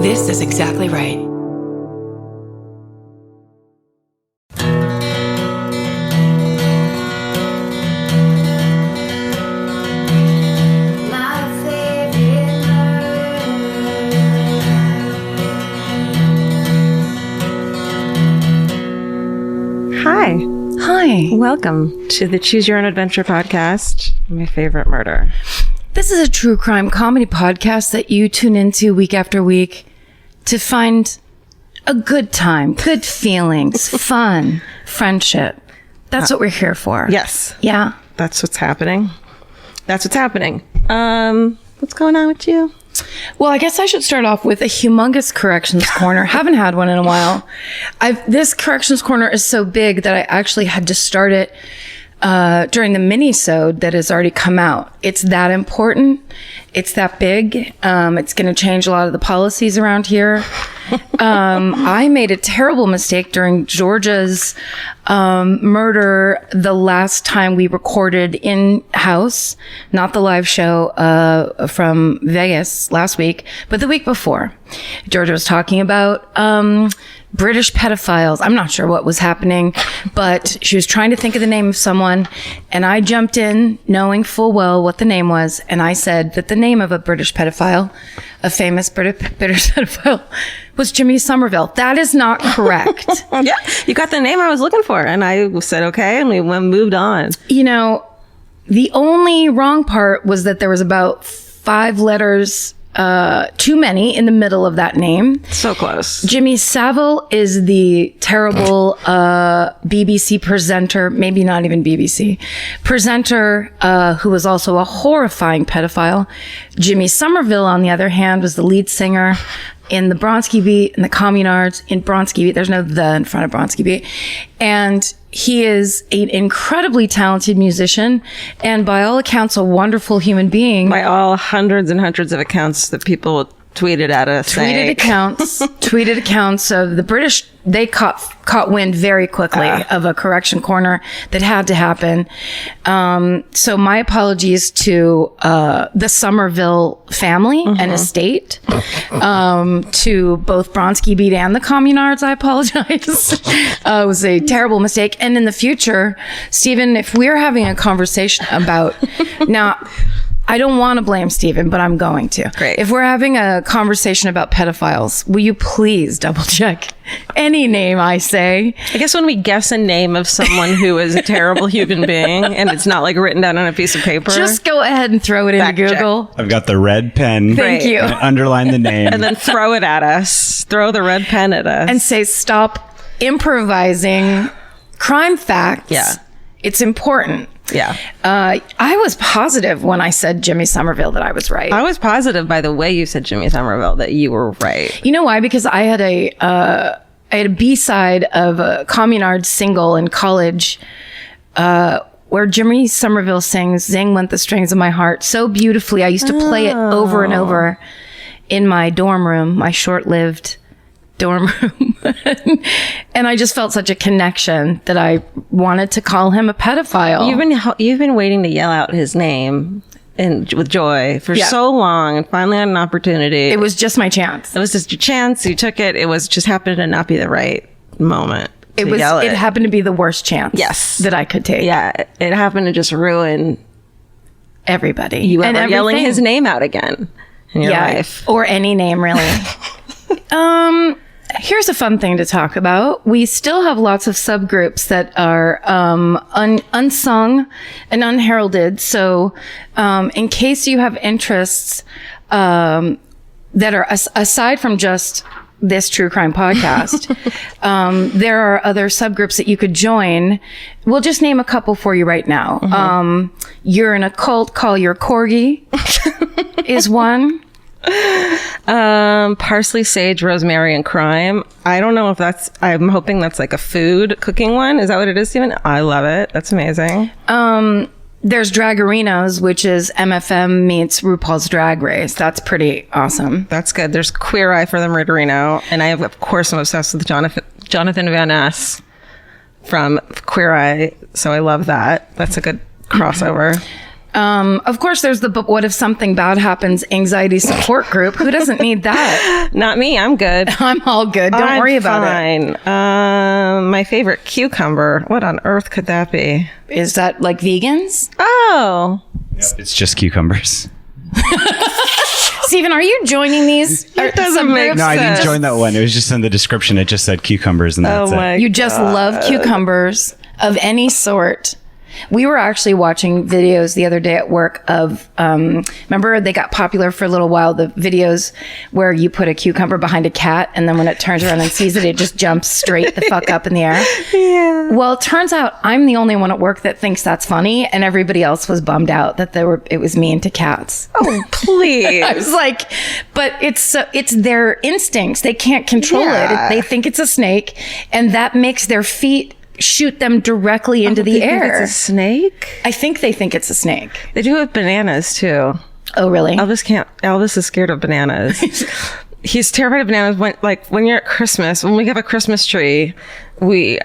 This is exactly right. Hi. Welcome to the Choose Your Own Adventure podcast, my favorite murder. This is a true crime comedy podcast that you tune into week after week to find a good time, good feelings, fun, friendship. That's what we're here for. Yes. Yeah. That's what's happening. What's going on with you? Well, I guess I should start off with a humongous corrections corner. Haven't had one in a while. This corrections corner is so big that I actually had to start it during the mini-sode that has already come out. It's that important. It's that big. It's going to change a lot of the policies around here. I made a terrible mistake during Georgia's murder the last time we recorded in-house, not the live show from Vegas last week, but the week before. Georgia was talking about British pedophiles. I'm not sure what was happening, but she was trying to think of the name of someone, and I jumped in knowing full well what the name was, and I said that the name of a British pedophile, a famous British pedophile, was Jimmy Somerville. That is not correct. Yeah, you got the name I was looking for, and I said okay, and we moved on. You know, the only wrong part was that there was about 5 letters too many in the middle of that name. So close. Jimmy Savile is the terrible BBC presenter, maybe not even BBC, presenter who was also a horrifying pedophile. Jimmy Somerville, on the other hand, was the lead singer in the Bronski Beat, in the Communards, in Bronski Beat. There's no the in front of Bronski Beat. And he is an incredibly talented musician and by all accounts a wonderful human being. By all hundreds and hundreds of accounts that people tweeted at us. Tweeted accounts of the British. They caught wind very quickly of a correction corner that had to happen. So my apologies to the Somerville family and estate, to both Bronski Beat and the Communards. I apologize. It was a terrible mistake. And in the future, Stephen, if we're having a conversation about now. I don't want to blame Stephen, but I'm going to. Great. If we're having a conversation about pedophiles, will you please double check any name I say? I guess when we guess a name of someone who is a terrible human being and it's not like written down on a piece of paper. Just go ahead and throw it into Google. I've got the red pen. Thank you. And underline the name. And then throw it at us. Throw the red pen at us. And say, stop improvising crime facts. Yeah. It's important. Yeah. I was positive when I said Jimmy Somerville that I was right. I was positive by the way you said Jimmy Somerville that you were right. You know why? Because I had a B-side of a Communard single in college where Jimmy Somerville sings "Zing Went the Strings of My Heart" so beautifully. I used to play it over and over in my dorm room, my short-lived dorm room. And I just felt such a connection that I wanted to call him a pedophile. You've been waiting to yell out his name with joy for so long, and finally had an opportunity. It was just my chance. It was just your chance. You took it. It was just happened to not be the right moment. It happened to be the worst chance. Yes. That I could take. Yeah. It happened to just ruin everybody. You ever yelling his name out again in your life. Or any name, really. Here's a fun thing to talk about. We still have lots of subgroups that are unsung and unheralded. So in case you have interests that are aside from just this true crime podcast, there are other subgroups that you could join. We'll just name a couple for you right now. Mm-hmm. You're in a cult, call your corgi is one. Parsley, sage, rosemary, and crime. I don't know if I'm hoping that's like a food cooking one. Is that what it is, Stephen? I love it. That's amazing. There's Dragarinos, which is MFM meets RuPaul's Drag Race. That's pretty awesome. That's good. There's Queer Eye for the Murderino. And I, of course, am obsessed with Jonathan Van Ness from Queer Eye. So I love that. That's a good crossover. Of course, there's the but what if something bad happens anxiety support group. Who doesn't need that? Not me. I'm good. I'm all good. Don't worry about it. My favorite cucumber. What on earth could that be? Is that like vegans? Oh. It's just cucumbers. Stephen, are you joining these? It doesn't make No, I didn't sense. join that one. It was just in the description. It just said cucumbers, and that's it. You just love cucumbers of any sort. We were actually watching videos the other day at work of, remember they got popular for a little while, the videos where you put a cucumber behind a cat and then when it turns around and sees it, it just jumps straight the fuck up in the air. Yeah. Well, it turns out I'm the only one at work that thinks that's funny and everybody else was bummed out that it was mean to cats. Oh, please. I was like, but it's their instincts. They can't control Yeah. it. They think it's a snake and that makes their feet shoot them directly into the They think air. It's a snake? I think they think it's a snake. They do it with bananas too. Oh, really? Elvis is scared of bananas. He's terrified of bananas when you're at Christmas, when we have a Christmas tree, we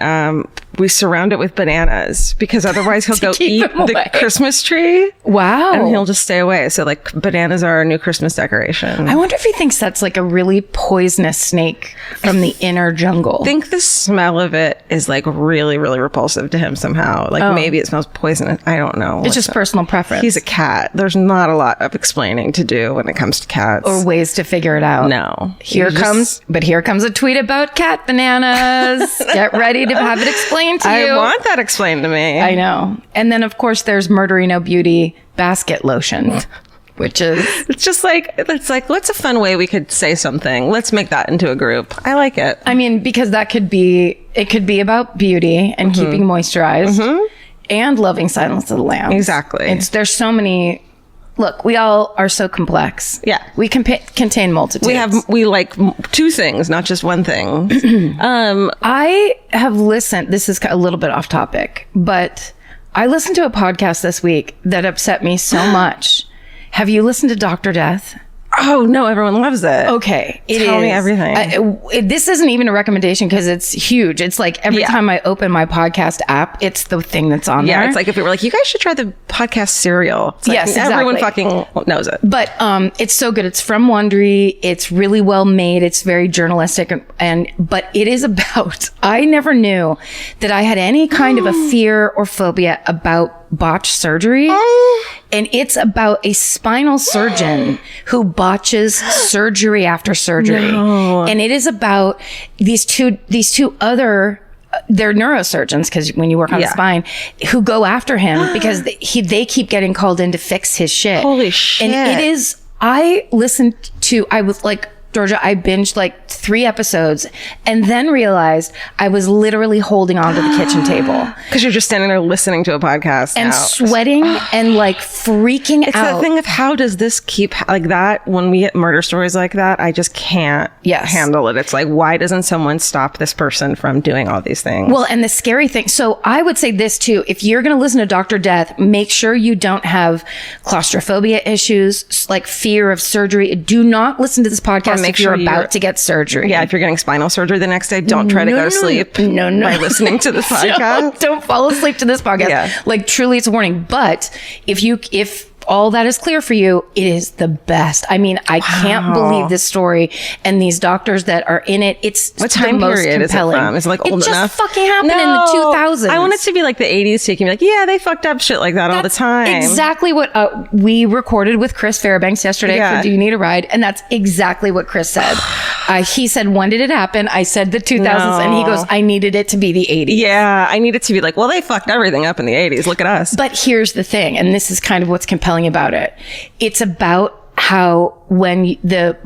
surround it with bananas because otherwise he'll go keep eat him the away. Christmas tree. Wow. And he'll just stay away. So like bananas are our new Christmas decoration. I wonder if he thinks that's like a really poisonous snake from the inner jungle. I think the smell of it is like really, really repulsive to him somehow. Like maybe it smells poisonous. I don't know. It's just personal preference. He's a cat. There's not a lot of explaining to do when it comes to cats. or ways to figure it out. No. Here comes a tweet about cat bananas. Get ready to have it explained to you. I want that explained to me. I know. And then, of course, there's Murderino Beauty basket lotion, which is... It's just like, what's a fun way we could say something? Let's make that into a group. I like it. I mean, because it could be about beauty and keeping moisturized and loving Silence of the Lambs. Exactly. There's so many... Look, we all are so complex. Yeah. We can contain multitudes. We like two things, not just one thing. I have listened, this is a little bit off topic, but I listened to a podcast this week that upset me so much. Have you listened to Dr. Death? Oh, no, everyone loves it. Okay. Tell me everything. This isn't even a recommendation because it's huge. It's like every time I open my podcast app, it's the thing that's on there. Yeah, it's like if we were like, you guys should try the podcast Serial. It's like, Yes, everyone exactly. fucking knows it. But it's so good. It's from Wondery. It's really well made. It's very journalistic, but it is about. I never knew that I had any kind of a fear or phobia about botched surgery, and it's about a spinal surgeon who botches surgery after surgery, and it is about these two other. They're neurosurgeons because when you work on the spine, who go after him because they keep getting called in to fix his shit. Holy shit! And it is. I was like, Georgia, I binged like 3 episodes and then realized I was literally holding onto the kitchen table. Because you're just standing there listening to a podcast And now. sweating and like freaking It's out. that thing of how does this keep like that when we get murder stories like that? I just can't handle it. It's like, why doesn't someone stop this person from doing all these things? Well, and the scary thing, so I would say this too, if you're going to listen to Dr. Death, make sure you don't have claustrophobia issues, like fear of surgery. Do not listen to this podcast if you're about to get surgery. Yeah, if you're getting spinal surgery the next day, don't try to go to sleep by listening to this podcast. Don't fall asleep to this podcast. Yeah. Like truly it's a warning. But if all that is clear for you, it is the best. I mean, I can't believe this story and these doctors that are in it. It's What time the most period compelling. is it from? Is it like old it enough? just fucking happened in the 2000s. I want it to be like the 80s so you can be like, yeah, they fucked up shit like that all the time. Exactly what we recorded with Chris Fairbanks yesterday for Do You Need a Ride? And that's exactly what Chris said. He said, when did it happen? I said the 2000s. And he goes, I needed it to be the 80s. Yeah, I need it to be like, well, they fucked everything up in the 80s. Look at us. But here's the thing, and this is kind of what's compelling about it. It's about how when the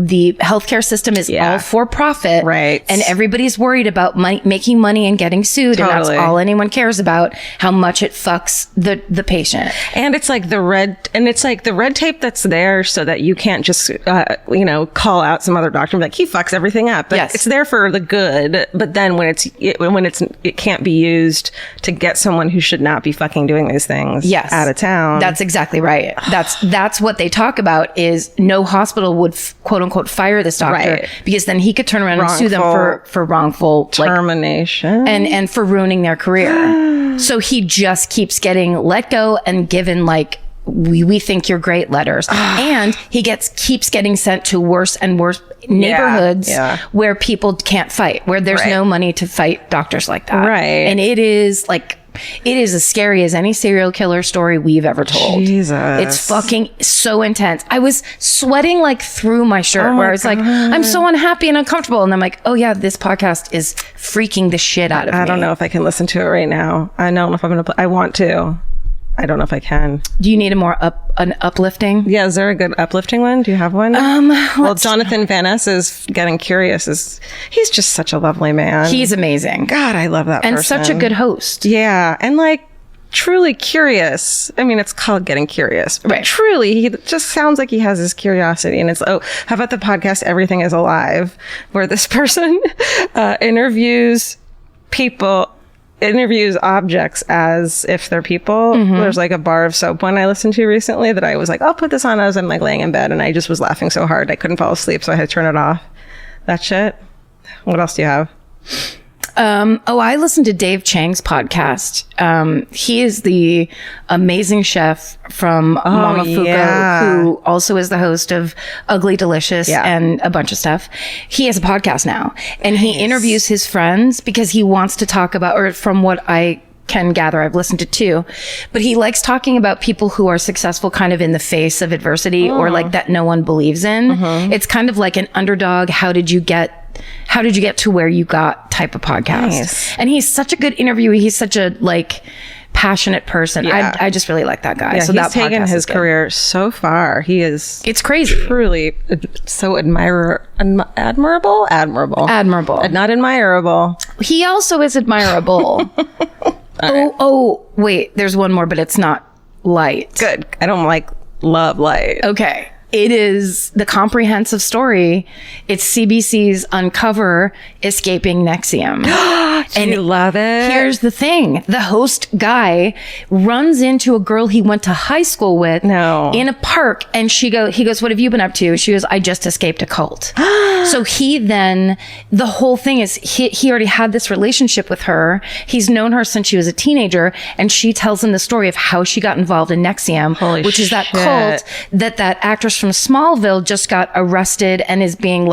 healthcare system is all for profit, right, and everybody's worried about making money and getting sued, and that's all anyone cares about, how much it fucks the patient. And it's like the red tape that's there so that you can't just call out some other doctor and be like, he fucks everything up. But it's there for the good. But then when it can't be used to get someone who should not be fucking doing these things out of town. That's exactly right. That's what they talk about is no hospital would quote unquote fire this doctor because then he could turn around and sue them for wrongful termination and for ruining their career. So he just keeps getting let go and given like we think you're great letters. And he keeps getting sent to worse and worse neighborhoods where people can't fight, where there's no money to fight doctors like that. Right. And it is as scary as any serial killer story we've ever told. Jesus. It's fucking so intense. I was sweating like through my shirt where I was like, I'm so unhappy and uncomfortable. And I'm like, oh yeah, this podcast is freaking the shit out of me. I don't know if I can listen to it right now. I don't know if I'm going to I want to. I don't know if I can. Do you need an uplifting? Yeah, is there a good uplifting one? Do you have one? Well, Jonathan Van Ness is Getting Curious. He's just such a lovely man. He's amazing. God, I love that person. And such a good host. Yeah, and like truly curious. I mean, it's called Getting Curious, but truly, he just sounds like he has this curiosity. And it's, how about the podcast Everything is Alive, where this person interviews objects as if they're people. There's like a bar of soap one I listened to recently that I was like, I'll put this on as I'm like laying in bed, and I just was laughing so hard I couldn't fall asleep, so I had to turn it off. That shit. What else do you have? I listened to Dave Chang's podcast. He is the amazing chef from Mama Fuko, who also is the host of Ugly Delicious and a bunch of stuff. He has a podcast now, and he interviews his friends because he wants to talk about, or from what I can gather, I've listened to two, but he likes talking about people who are successful kind of in the face of adversity or like that no one believes in. It's kind of like an underdog. How did you get to where you got type of podcast? Nice. And he's such a good interviewer. He's such a passionate person. I just really like that guy. Yeah, so he's that taken his career so far. It's crazy. Truly so admirable. Not admirable. He also is admirable. Wait, there's one more, but it's not light. Good. I don't love light. Okay. It is the comprehensive story. It's CBC's Uncover Escaping NXIVM. And you love it? Here's the thing. The host guy runs into a girl he went to high school with in a park. And he goes, what have you been up to? She goes, I just escaped a cult. So the whole thing is he already had this relationship with her. He's known her since she was a teenager. And she tells him the story of how she got involved in NXIVM, which is that cult that actress from Smallville just got arrested and is being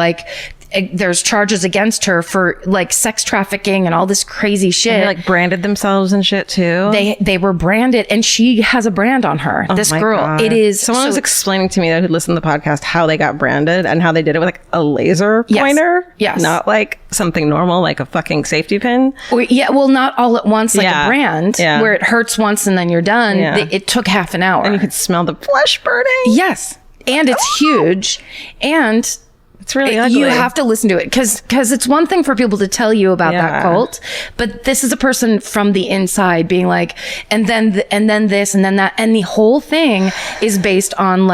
there's charges against her for sex trafficking and all this crazy shit. And they branded themselves and shit too. They were branded, and she has a brand on her. This girl. God. It is. Someone was explaining to me that who listened to the podcast how they got branded and how they did it with a laser pointer. Yes. Not something normal like a fucking safety pin. Not all at once a brand where it hurts once and then you're done. Yeah. It took half an hour. And you could smell the flesh burning. Yes. And it's huge. And it's really ugly. You have to listen to it because it's one thing for people to tell you about that cult, but this is a person from the inside being and then this and then that, and the whole thing is based on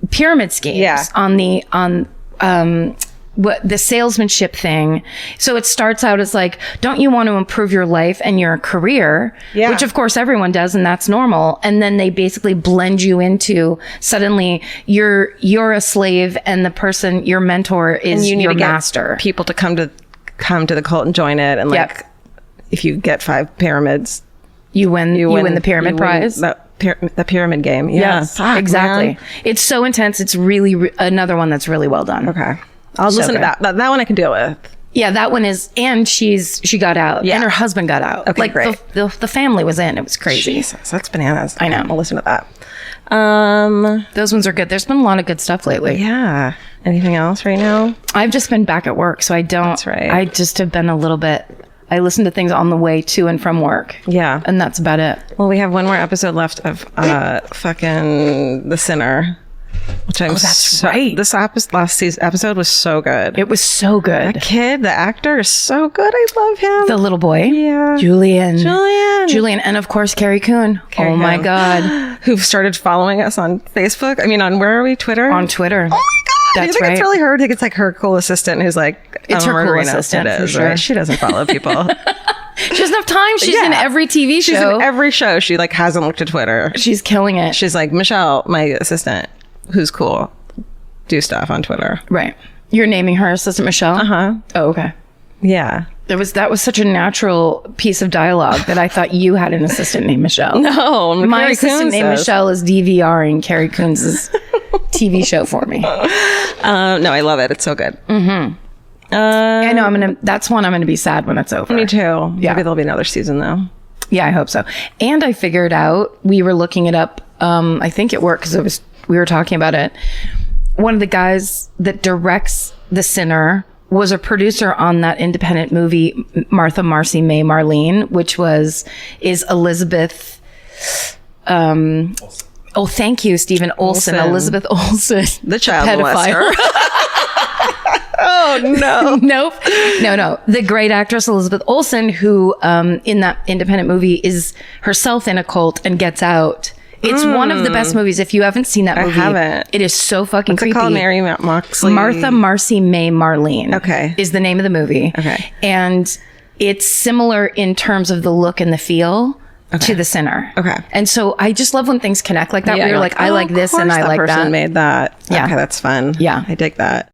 pyramid schemes on the salesmanship thing. So it starts out as don't you want to improve your life and your career, which of course everyone does, and that's normal. And then they basically blend you into suddenly you're a slave, and the person, your mentor, is your master. People to come to the cult and join it, and if you get 5 pyramids, you win the pyramid prize. The pyramid game. Yes, exactly. Man. It's so intense. It's really another one that's really well done. Okay. I'll listen to that. That one I can deal with. Yeah, that one is, and she got out, and her husband got out. Okay, great. The family was in. It was crazy. Jesus, that's bananas. I know. I'll listen to that. Those ones are good. There's been a lot of good stuff lately. Yeah. Anything else right now? I've just been back at work, so I don't. That's right. I just have been a little bit. I listen to things on the way to and from work. Yeah. And that's about it. Well, we have one more episode left of fucking The Sinner. Which right. This last season episode was so good. It was so good. That kid, the actor, is so good. I love him. The little boy. Yeah. Julian. And of course, Carrie Coon. My God. Who started following us on Facebook. I mean, on where are we? Twitter? On Twitter. Oh my God. That's right. It's really her. I think it's her cool assistant who's it's her cool assistant. It is, for sure. Right? She doesn't follow people. She doesn't have time. She's in every TV show. She's in every show. She hasn't looked at Twitter. She's killing it. She's Michelle, my assistant, who's cool, do stuff on Twitter. Right. You're naming her assistant Michelle? Uh-huh. Oh, okay. Yeah. That was such a natural piece of dialogue that I thought you had an assistant named Michelle. No, my Carrie assistant Kunz named does. Michelle is DVRing Carrie Kunz's TV show for me. No, I love it. It's so good. I know that's one I'm gonna be sad when it's over. Me too. Yeah. Maybe there'll be another season though. Yeah, I hope so. And I figured out, we were looking it up. I think it worked because we were talking about it. One of the guys that directs The Sinner was a producer on that independent movie, Martha, Marcy, May, Marlene, which is Elizabeth. Oh, thank you, Stephen Olsen. Elizabeth Olsen, the child pedophile. Oh no. Nope. No. The great actress Elizabeth Olsen, who in that independent movie is herself in a cult and gets out. It's one of the best movies. If you haven't seen that movie, I haven't. It is so fucking creepy. It's called Mary Moxley. Martha, Marcy, May, Marlene. Okay. Is the name of the movie. Okay. And it's similar in terms of the look and the feel to The Sinner. Okay. And so I just love when things connect like that. Yeah, where you're like, I like this and I like that. Person made that. Yeah. Okay, that's fun. Yeah. I dig that.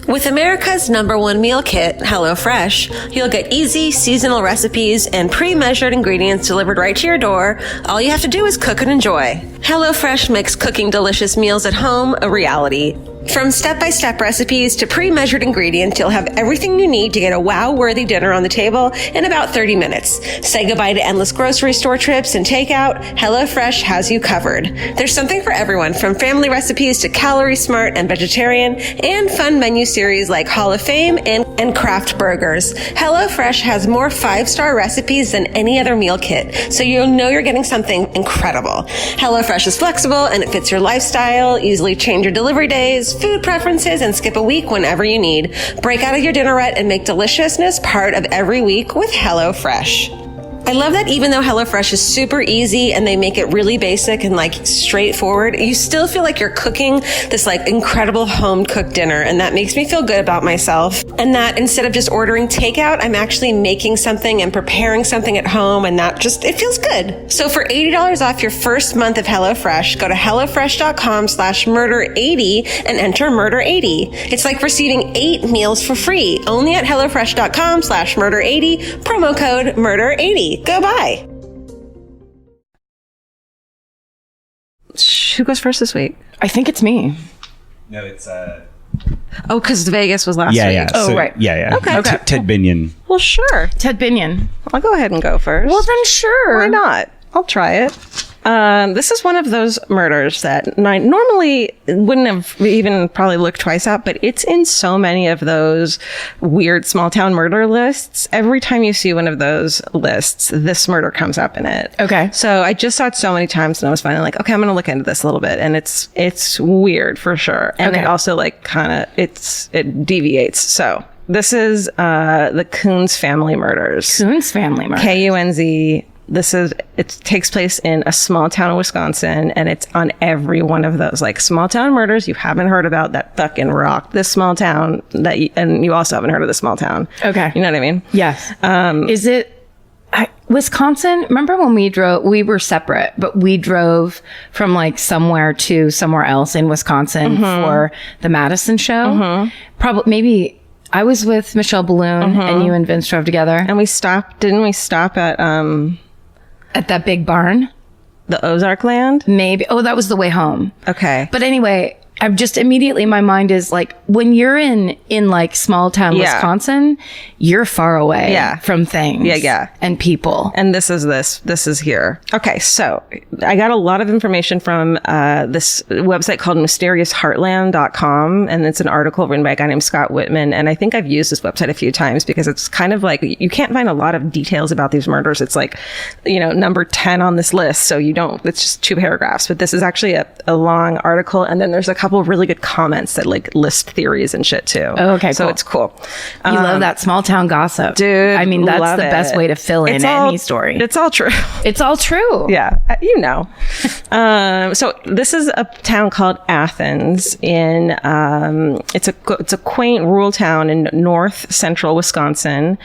With America's #1 meal kit, HelloFresh, you'll get easy, seasonal recipes and pre-measured ingredients delivered right to your door. All you have to do is cook and enjoy. HelloFresh makes cooking delicious meals at home a reality. From step-by-step recipes to pre-measured ingredients, you'll have everything you need to get a wow-worthy dinner on the table in about 30 minutes. Say goodbye to endless grocery store trips and takeout. HelloFresh has you covered. There's something for everyone, from family recipes to calorie smart and vegetarian, and fun menu series like Hall of Fame and craft burgers. HelloFresh has more 5-star recipes than any other meal kit, so you'll know you're getting something incredible. HelloFresh is flexible and it fits your lifestyle. Easily change your delivery days, food preferences, and skip a week whenever you need. Break out of your dinnerette and make deliciousness part of every week with HelloFresh. I love that even though HelloFresh is super easy and they make it really basic and like straightforward, you still feel like you're cooking this like incredible home cooked dinner. And that makes me feel good about myself. And that instead of just ordering takeout, I'm actually making something and preparing something at home. And that just, it feels good. So for $80 off your first month of HelloFresh, go to HelloFresh.com/murder80 and enter murder80. It's like receiving 8 meals for free only at HelloFresh.com/murder80, promo code murder80. Go buy. Who goes first this week? I think it's me. No, it's Oh, because Vegas was last week. Yeah. Oh, So, right. Yeah. Okay. Ted Binion. Well, sure. Ted Binion. I'll go ahead and go first. Well, then sure. Why not? I'll try it. This is one of those murders that I normally wouldn't have even probably looked twice at, but it's in so many of those weird small town murder lists. Every time you see one of those lists, this murder comes up in it. Okay. So I just saw it so many times and I was finally like, okay, I'm going to look into this a little bit. And it's weird for sure. And Okay. it also like it deviates. So this is the Kunz family murders. Kunz family murder. Kunz. It takes place in a small town in Wisconsin, and it's on every one of those like small town murders you haven't heard about that fucking rock this small town and you also haven't heard of this small town. Okay. You know what I mean? Yes. Is it Wisconsin? Remember when we were separate, but we drove from like somewhere to somewhere else in Wisconsin for the Madison show? Probably, maybe I was with Michelle Balloon and you and Vince drove together. And didn't we stop At that big barn? the Ozark land? Maybe. Oh, that was the way home. Okay. But anyway, I'm just immediately, my mind is like, when you're in like small town Wisconsin, you're far away from things and people. And this is here. Okay, so I got a lot of information from this website called mysteriousheartland.com, and it's an article written by a guy named Scott Whitman. And I think I've used this website a few times because it's kind of like, you can't find a lot of details about these murders. It's like, number 10 on this list. So it's just 2 paragraphs, but this is actually a long article. And then there's a couple of really good comments that like list theories and shit too. Oh, okay, so cool. it's cool. You love that small town gossip. Dude, I mean, that's love the best way to fill in any story. It's all true. It's all true. Yeah, so this is a town called Athens in it's a quaint rural town in north central Wisconsin,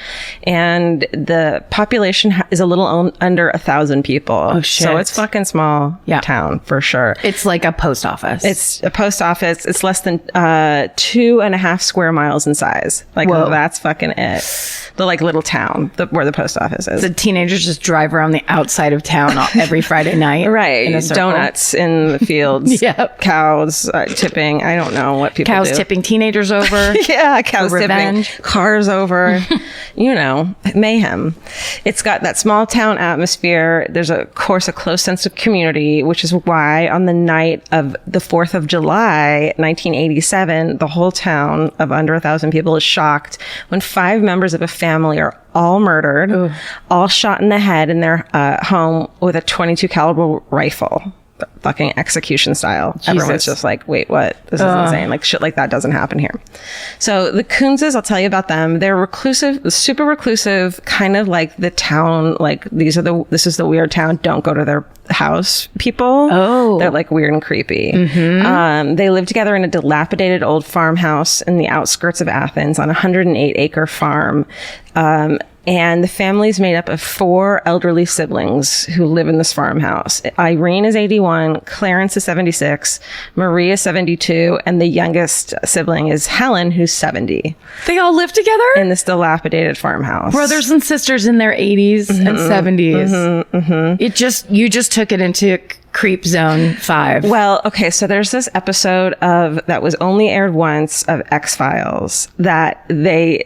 and the population is a little under 1,000 people. Oh shit! So it's fucking small town for sure. It's like a post office. It's a post post office. It's less than 2.5 square miles in size. Like, that's fucking it. The like little town where the post office is. The teenagers just drive around the outside of town every Friday night. Right. Donuts in the fields. Yep. Cows tipping. I don't know what people Cows do. tipping teenagers over. Yeah, cows tipping revenge. cars over. Mayhem. It's got that small town atmosphere. There's, of course, a close sense of community, which is why on the night of the 4th of July, 1987, the whole town of under 1,000 people is shocked when 5 members of a family are all murdered, all shot in the head in their home with a .22 caliber rifle. Fucking execution style. Jesus. Everyone's just like, wait, what? This is insane. Like, shit like that doesn't happen here. So the Kunzes, I'll tell you about them. They're reclusive, super reclusive, kind of like the town, like this is the weird town, don't go to their house people. Oh. They're like weird and creepy. Mm-hmm. They live together in a dilapidated old farmhouse in the outskirts of Athens on a 108-acre farm. And the family's made up of 4 elderly siblings who live in this farmhouse. Irene is 81, Clarence is 76, Maria is 72, and the youngest sibling is Helen, who's 70. They all live together? In this dilapidated farmhouse. Brothers and sisters in their 80s and 70s. You just took it into Creep Zone 5. Well, okay, so there's this episode that was only aired once of X-Files that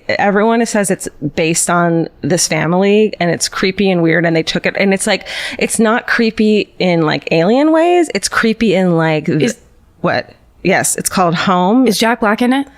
everyone says it's based on this family and it's creepy and weird, and they took it, and it's like, it's not creepy in like alien ways, it's creepy in like what? Yes, it's called Home. Is Jack Black in it?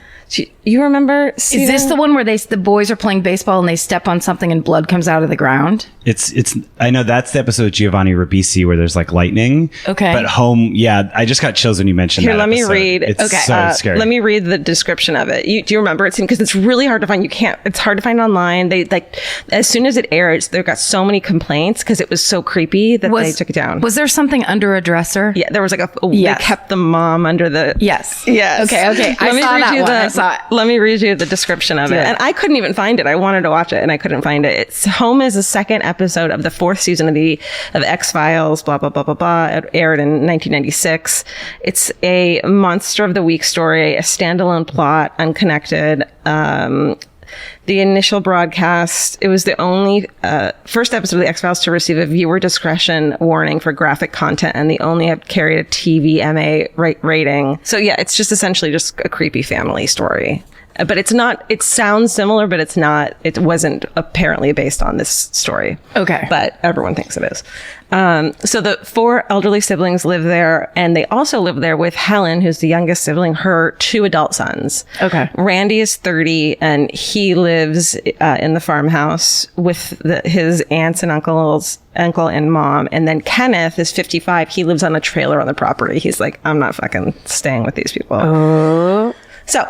You remember seeing... Is this the one where the boys are playing baseball and they step on something and blood comes out of the ground? It's I know that's the episode of Giovanni Ribisi where there's like lightning. Okay. But Home, yeah, I just got chills when you mentioned that. Here, let me read. It's so scary. Let me read the description of it. Do you remember it? Because it's really hard to find. It's hard to find online. They like, as soon as it aired, they got so many complaints because it was so creepy that they took it down. Was there something under a dresser? Yeah, there was like they kept the mom under the... Yes. Okay. I saw it. Let me read you the description of it. And I couldn't even find it. I wanted to watch it and I couldn't find it. Home is the 2nd episode of the 4th season of X-Files, blah, blah, blah, blah, blah. It aired in 1996. It's a monster of the week story, a standalone plot, unconnected. The initial broadcast, it was the only first episode of the X-Files to receive a viewer discretion warning for graphic content, and they only have carried a TVMA rating. So yeah, it's just essentially just a creepy family story. But it's not, it sounds similar, but it's not, it wasn't apparently based on this story. Okay. But everyone thinks it is. So the 4 elderly siblings live there, and they also live there with Helen, who's the youngest sibling, her 2 adult sons. Okay. Randy is 30, and he lives in the farmhouse with his aunts and uncle and mom. And then Kenneth is 55. He lives on a trailer on the property. He's like, I'm not fucking staying with these people. Oh. So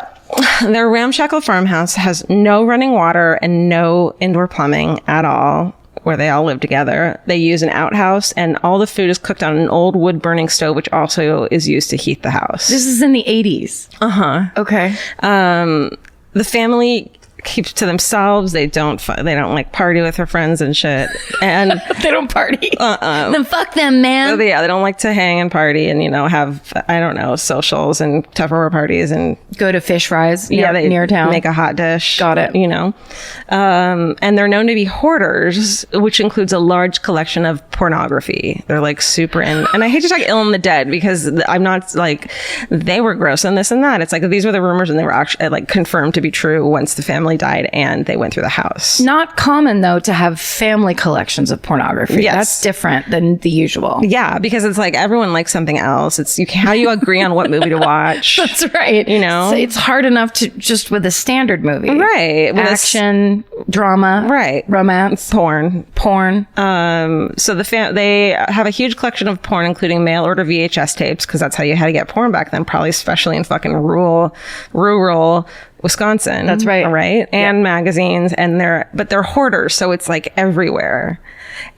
their ramshackle farmhouse has no running water and no indoor plumbing at all, where they all live together. They use an outhouse, and all the food is cooked on an old wood burning stove, which also is used to heat the house. This is in the 80s. Uh-huh. Okay. The family keeps to themselves. They don't like party with their friends and shit. And they don't party. Then fuck them, man. Yeah, they don't like to hang and party and, have, I don't know, socials and Tupperware parties and go to fish fries. They near town. Make a hot dish. Got it. And they're known to be hoarders, which includes a large collection of pornography. They're like super in, and I hate to talk ill on the dead because I'm not like, they were gross and this and that. It's like, these were the rumors and they were actually like confirmed to be true once the family died and they went through the house. Not common though to have family collections of pornography. Yes. That's different than the usual. Yeah, because it's like everyone likes something else. It's how do you agree on what movie to watch? That's right. It's hard enough to just with a standard movie. Right. With action, drama, right, romance, porn. So they have a huge collection of porn, including mail order VHS tapes, because that's how you had to get porn back then, probably especially in fucking rural Wisconsin. That's right. Right. And magazines, and they're hoarders, so it's like everywhere.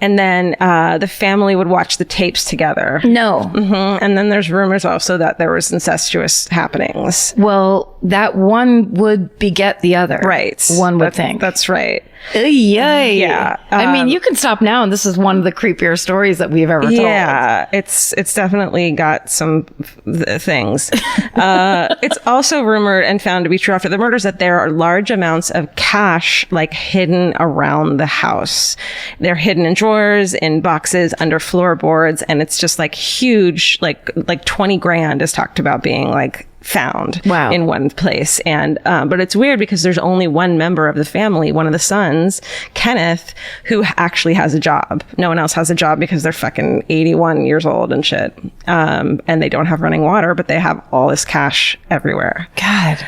And then the family would watch the tapes together. No. Mm-hmm. And then there's rumors also that there was incestuous happenings. Well, that one would beget the other. Right. One would think. That's right. Yeah. I mean, you can stop now, and this is one of the creepier stories that we've ever told. Yeah, it's definitely got some things. It's also rumored and found to be true after the murders that there are large amounts of cash like hidden around the house. They're hidden in drawers, in boxes, under floorboards, and it's just like huge, like 20 grand is talked about being like found in one place. And but it's weird because there's only one member of the family, one of the sons, Kenneth, who actually has a job. No one else has a job because they're fucking 81 years old and shit. And they don't have running water, but they have all this cash everywhere. God.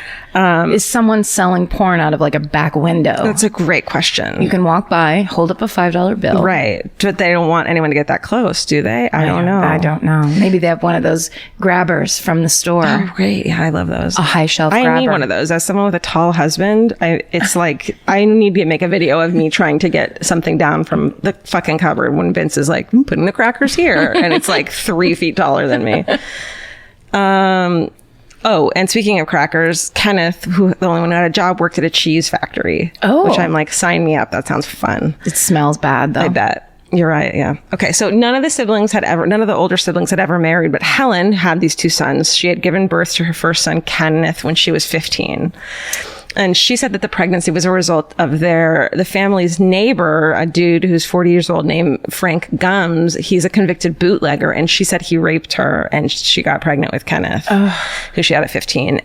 Is someone selling porn out of like a back window? That's a great question. You can walk by, hold up a $5 bill. Right. But they don't want anyone to get that close, do they? I don't know. I don't know. Maybe they have one of those grabbers from the store. Oh, great. Yeah, I love those. A high shelf grabber. I need one of those. As someone with a tall husband, it's like, I need to make a video of me trying to get something down from the fucking cupboard when Vince is like, putting the crackers here. And it's like 3 feet taller than me. Oh, and speaking of crackers, Kenneth, who the only one who had a job, worked at a cheese factory. Oh. Which I'm like, sign me up. That sounds fun. It smells bad, though. I bet. You're right. Yeah. Okay. So none of the older siblings had ever married, but Helen had these 2 sons. She had given birth to her first son, Kenneth, when she was 15. And she said that the pregnancy was a result of the family's neighbor, a dude who's 40 years old named Frank Gums. He's a convicted bootlegger. And she said he raped her and she got pregnant with Kenneth, who she had at 15.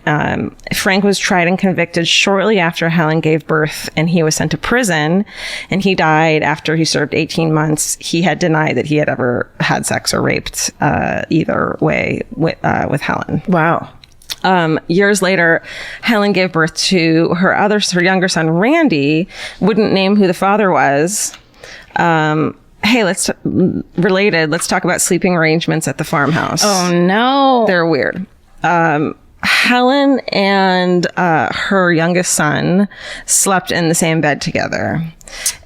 Frank was tried and convicted shortly after Helen gave birth, and he was sent to prison, and he died after he served 18 months. He had denied that he had ever had sex or raped either way with Helen. Wow. Years later, Helen gave birth to her younger son, Randy. Wouldn't name who the father was. Hey, let's talk about sleeping arrangements at the farmhouse. Oh, no. They're weird. Helen and her youngest son slept in the same bed together.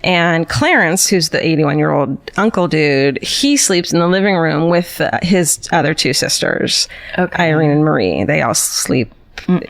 And Clarence, who's the 81-year-old uncle dude, he sleeps in the living room with his other 2 sisters, Irene and Marie. They all sleep.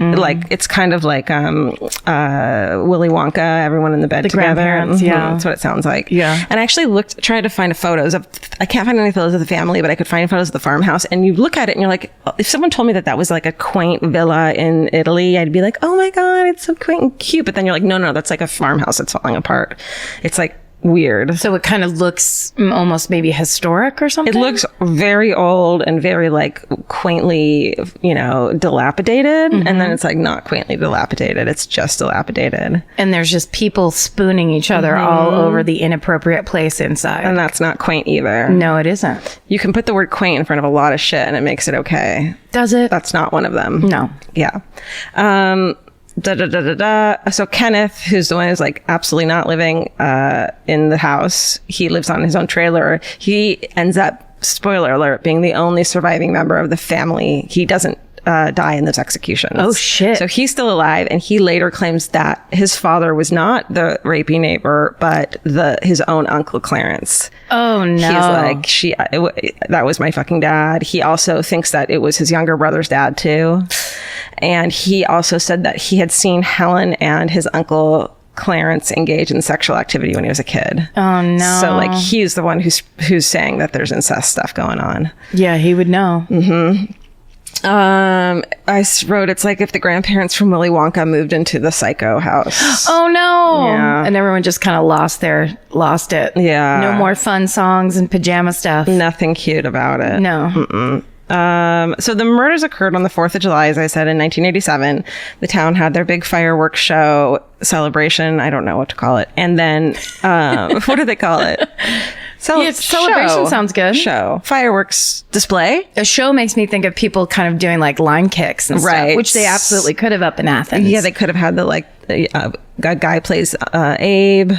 Like, it's kind of like Willy Wonka, everyone in the bed together. Grandparents, yeah. That's what it sounds like. Yeah. And I actually tried to find photos of, I can't find any photos of the family, but I could find photos of the farmhouse. And you look at it and you're like, if someone told me that was like a quaint villa in Italy, I'd be like, oh my God, it's so quaint and cute. But then you're like, no, that's like a farmhouse that's falling apart. It's like weird. So it kind of looks almost maybe historic or something? It looks very old and very like quaintly, dilapidated. And then it's like not quaintly dilapidated. It's just dilapidated. And there's just people spooning each other all over the inappropriate place inside. And that's not quaint either. No, it isn't. You can put the word quaint in front of a lot of shit and it makes it okay. Does it? That's not one of them. No. Yeah. So Kenneth, who's the one who's like absolutely not living in the house, he lives on his own trailer. He ends up, spoiler alert, being the only surviving member of the family. He doesn't die in those executions. Oh shit. So he's still alive, and he later claims that his father was not the rapey neighbor, but his own uncle Clarence. Oh no. He's like, that was my fucking dad. He also thinks that it was his younger brother's dad too. And he also said that he had seen Helen and his uncle Clarence engage in sexual activity when he was a kid. Oh no. So like he's the one who's saying that there's incest stuff going on. Yeah, he would know. Mm-hmm. I wrote, it's like if the grandparents from Willy Wonka moved into the Psycho house. Oh no. Yeah. And everyone just kind of lost it. Yeah. No more fun songs and pajama stuff. Nothing cute about it. No. Mm-mm. So the murders occurred on the 4th of July, as I said, in 1987. The town had their big fireworks show celebration. I don't know what to call it. And then, what do they call it? Celebration sounds good. Show. Fireworks display. A show makes me think of people kind of doing like line kicks and stuff, which they absolutely could have up in Athens. Yeah, they could have had a guy plays Abe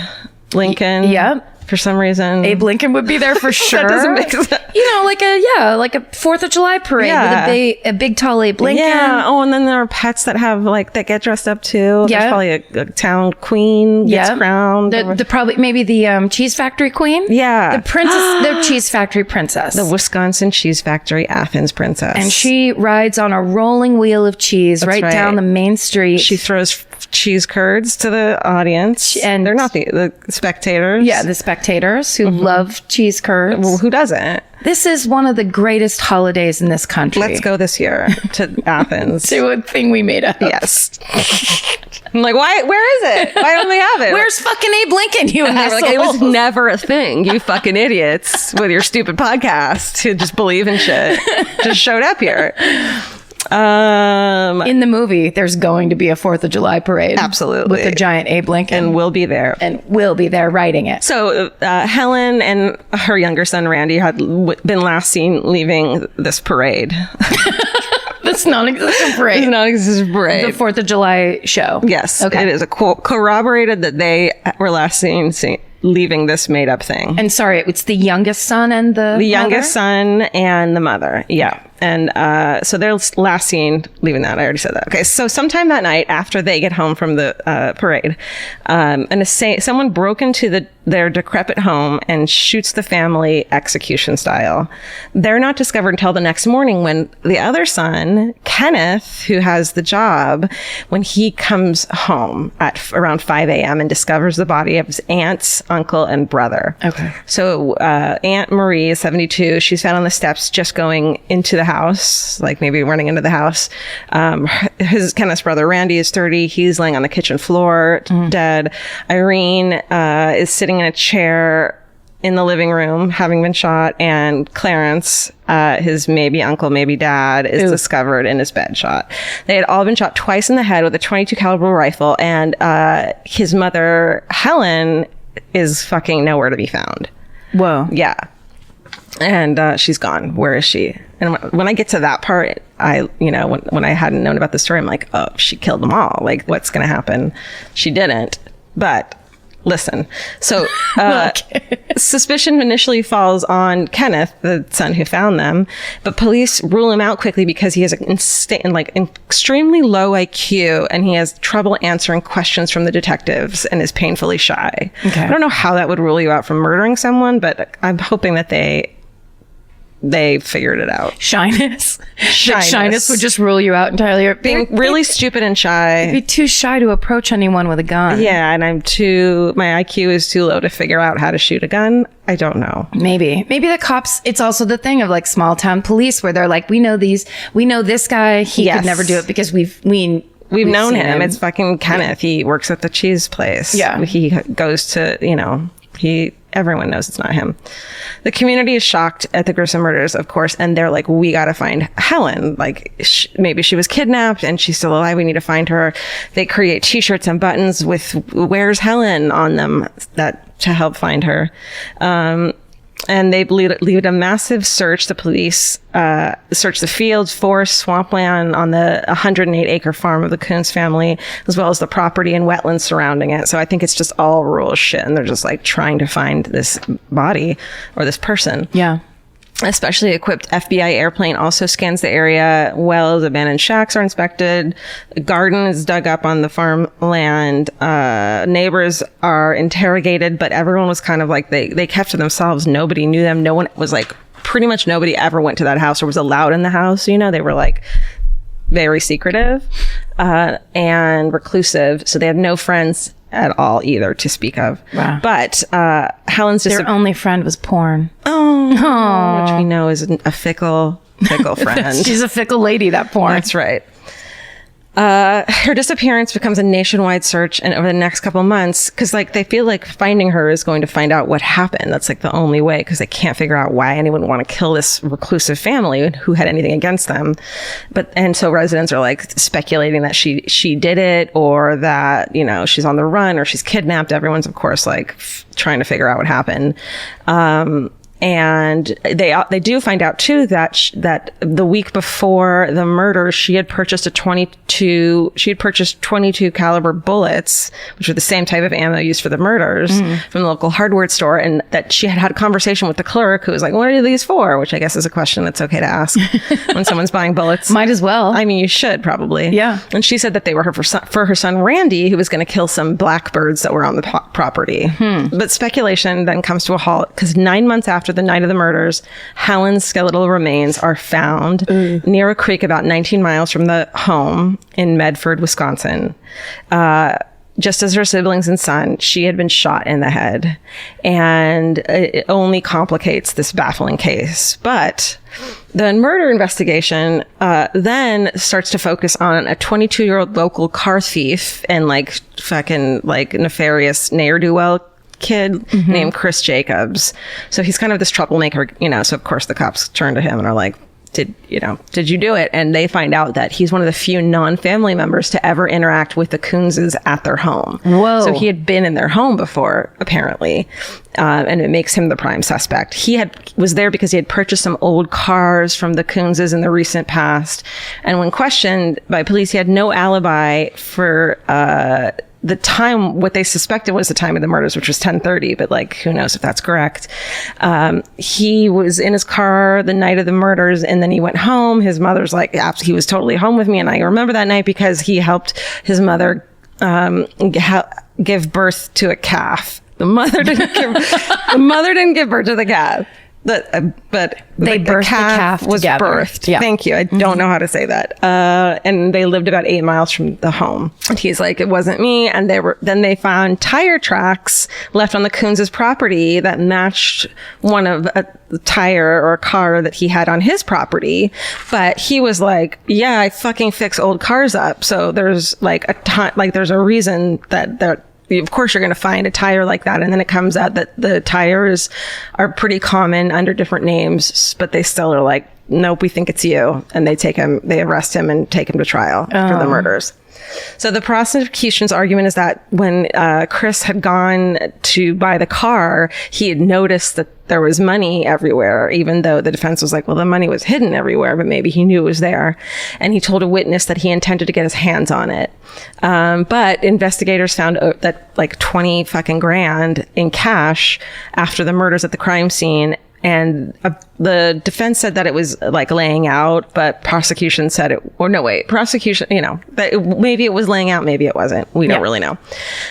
Lincoln. Yep. for some reason. Abe Lincoln would be there for sure. That doesn't make sense. Like a 4th of July parade with a big tall Abe Lincoln. Yeah. Oh, and then there are pets that have that get dressed up too. Yeah. There's probably a town queen gets crowned. The probably maybe the cheese factory queen. Yeah. The princess, the cheese factory princess. The Wisconsin cheese factory Athens princess. And she rides on a rolling wheel of cheese right down the main street. She throws cheese curds to the audience. And they're not the spectators. Yeah, the spectators who love cheese curds. Well, who doesn't? This is one of the greatest holidays in this country. Let's go this year to Athens. To a thing we made up. Yes. I'm like, why? Where is it? Why don't we have it? Where's fucking Abe Lincoln, you assholes? It was never a thing, you fucking idiots with your stupid podcast who just believe in shit. Just showed up here. In the movie, there's going to be a 4th of July parade. Absolutely. With a giant Abe Lincoln. And we'll be there. And we'll be there writing it. So Helen and her younger son, Randy, had been last seen leaving this parade. This non-existent parade. This non-existent parade. The 4th of July show. Yes. Okay. It is corroborated that they were last seen leaving this made-up thing. And sorry, it's the youngest son and the youngest son and the mother. Yeah. And so they're last seen leaving that. I already said that. Okay. So sometime that night after they get home from the parade, someone broke into their decrepit home and shoots the family execution style. They're not discovered until the next morning when the other son, Kenneth, who has the job, when he comes home at around 5 a.m. and discovers the body of his aunts, uncle, and brother. Okay. So Aunt Marie is 72. She's found on the steps just going into the house, like maybe running into the house. Kenneth's brother Randy is 30. He's laying on the kitchen floor, dead. Irene is sitting in a chair in the living room, having been shot, and Clarence, his maybe uncle, maybe dad, is discovered in his bed shot. They had all been shot twice in the head with a .22 caliber rifle, and his mother, Helen, is fucking nowhere to be found. Whoa. Yeah. And she's gone. Where is she? And when I get to that part, when I hadn't known about the story, I'm like, oh, she killed them all. Like, what's going to happen? She didn't. But listen. So suspicion initially falls on Kenneth, the son who found them, but police rule him out quickly because he has an extremely low IQ and he has trouble answering questions from the detectives and is painfully shy. Okay. I don't know how that would rule you out from murdering someone, but I'm hoping that they figured it out. Shyness would just rule you out entirely. Being really stupid and shy. Be too shy to approach anyone with a gun. Yeah, and my IQ is too low to figure out how to shoot a gun. I don't know. Maybe the cops, it's also the thing of like small town police where they're like, we know this guy, he could never do it because we've known him. It's fucking Kenneth. Yeah. He works at the cheese place. Yeah. He goes to, everyone knows it's not him. The community is shocked at the gruesome murders, of course, and they're like, we got to find Helen. Like, maybe she was kidnapped and she's still alive. We need to find her. They create t-shirts and buttons with "Where's Helen" on them to help find her. And they lead a massive search. The police search the fields, forest, swampland on the 108-acre farm of the Kunz family, as well as the property and wetlands surrounding it. So I think it's just all rural shit, and they're just like trying to find this body or this person. Yeah. A specially equipped FBI airplane also scans the area. Wells, abandoned shacks are inspected. A garden is dug up on the farmland. Neighbors are interrogated, but everyone was kind of like, they kept to themselves. Nobody knew them. No one was like, pretty much nobody ever went to that house or was allowed in the house. They were like very secretive and reclusive. So they had no friends at all either to speak of. Wow. But Helen's their only friend was porn. Oh, which we know is a fickle friend. She's a fickle lady, that porn. That's right. Her disappearance becomes a nationwide search, and over the next couple months, because they feel like finding her is going to find out what happened. That's the only way, because they can't figure out why anyone would want to kill this reclusive family who had anything against them. And so residents are speculating that she did it, or that she's on the run, or she's kidnapped. Everyone's of course trying to figure out what happened. And they do find out too that the week before the murder, she had purchased 22 caliber bullets, which were the same type of ammo used for the murders, from the local hardware store. And that she had a conversation with the clerk who was like, what are these for? Which I guess is a question that's okay to ask when someone's buying bullets. Might as well. I mean, you should probably. Yeah. And she said that they were for her son, Randy, who was going to kill some blackbirds that were on the property. But speculation then comes to a halt because 9 months after the night of the murders, Helen's skeletal remains are found near a creek about 19 miles from the home in Medford, Wisconsin. Just as her siblings and son, she had been shot in the head. And it only complicates this baffling case. But the murder investigation then starts to focus on a 22-year-old local car thief and fucking nefarious ne'er-do-well kid named Chris Jacobs. So he's kind of this troublemaker, so of course the cops turn to him and are like, did you do it? And they find out that he's one of the few non-family members to ever interact with the Kunzes at their home. Whoa. So he had been in their home before, apparently. And it makes him the prime suspect. He was there because he had purchased some old cars from the Kunzes in the recent past. And when questioned by police, he had no alibi for, the time, what they suspected was the time of the murders, which was 10:30, but who knows if that's correct. He was in his car the night of the murders, and then he went home. His mother's like, yeah, he was totally home with me. And I remember that night because he helped his mother give birth to a calf. The mother didn't give birth to the calf. But they birthed the calf was together. Birthed. Yeah. Thank you. I don't know how to say that. And they lived about 8 miles from the home. And he's like, it wasn't me. And then they found tire tracks left on the Kunz's property that matched one of a tire or a car that he had on his property. But he was like, yeah, I fucking fix old cars up. So there's there's a reason that of course, you're going to find a tire like that. And then it comes out that the tires are pretty common under different names, but they still are like, nope, we think it's you. And they arrest him and take him to trial for the murders. So the prosecution's argument is that when Chris had gone to buy the car, he had noticed that there was money everywhere, even though the defense was like, well, the money was hidden everywhere, but maybe he knew it was there. And he told a witness that he intended to get his hands on it. But investigators found that 20 fucking grand in cash after the murders at the crime scene. And the defense said that it was laying out, but prosecution said prosecution, maybe it was laying out, maybe it wasn't. We don't really know.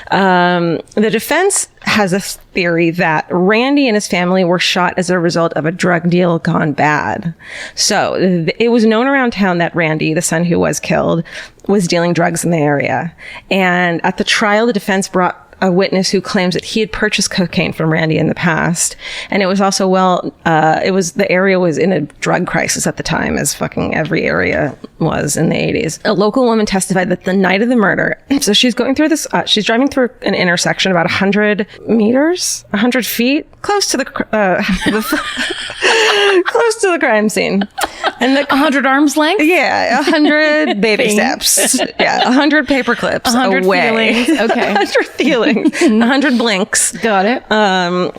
The defense has a theory that Randy and his family were shot as a result of a drug deal gone bad. So it was known around town that Randy, the son who was killed, was dealing drugs in the area. And at the trial, the defense brought a witness who claims that he had purchased cocaine from Randy in the past. And it was also, the area was in a drug crisis at the time, as fucking every area was in the 80s. A local woman testified that the night of the murder, so she's going through this, she's driving through an intersection about 100 feet, close to the crime scene. And 100 arms length? Yeah, 100 baby steps. Yeah, 100 paper clips 100 away. Feelings. Okay. 100 feelings. 100 blinks. Got it.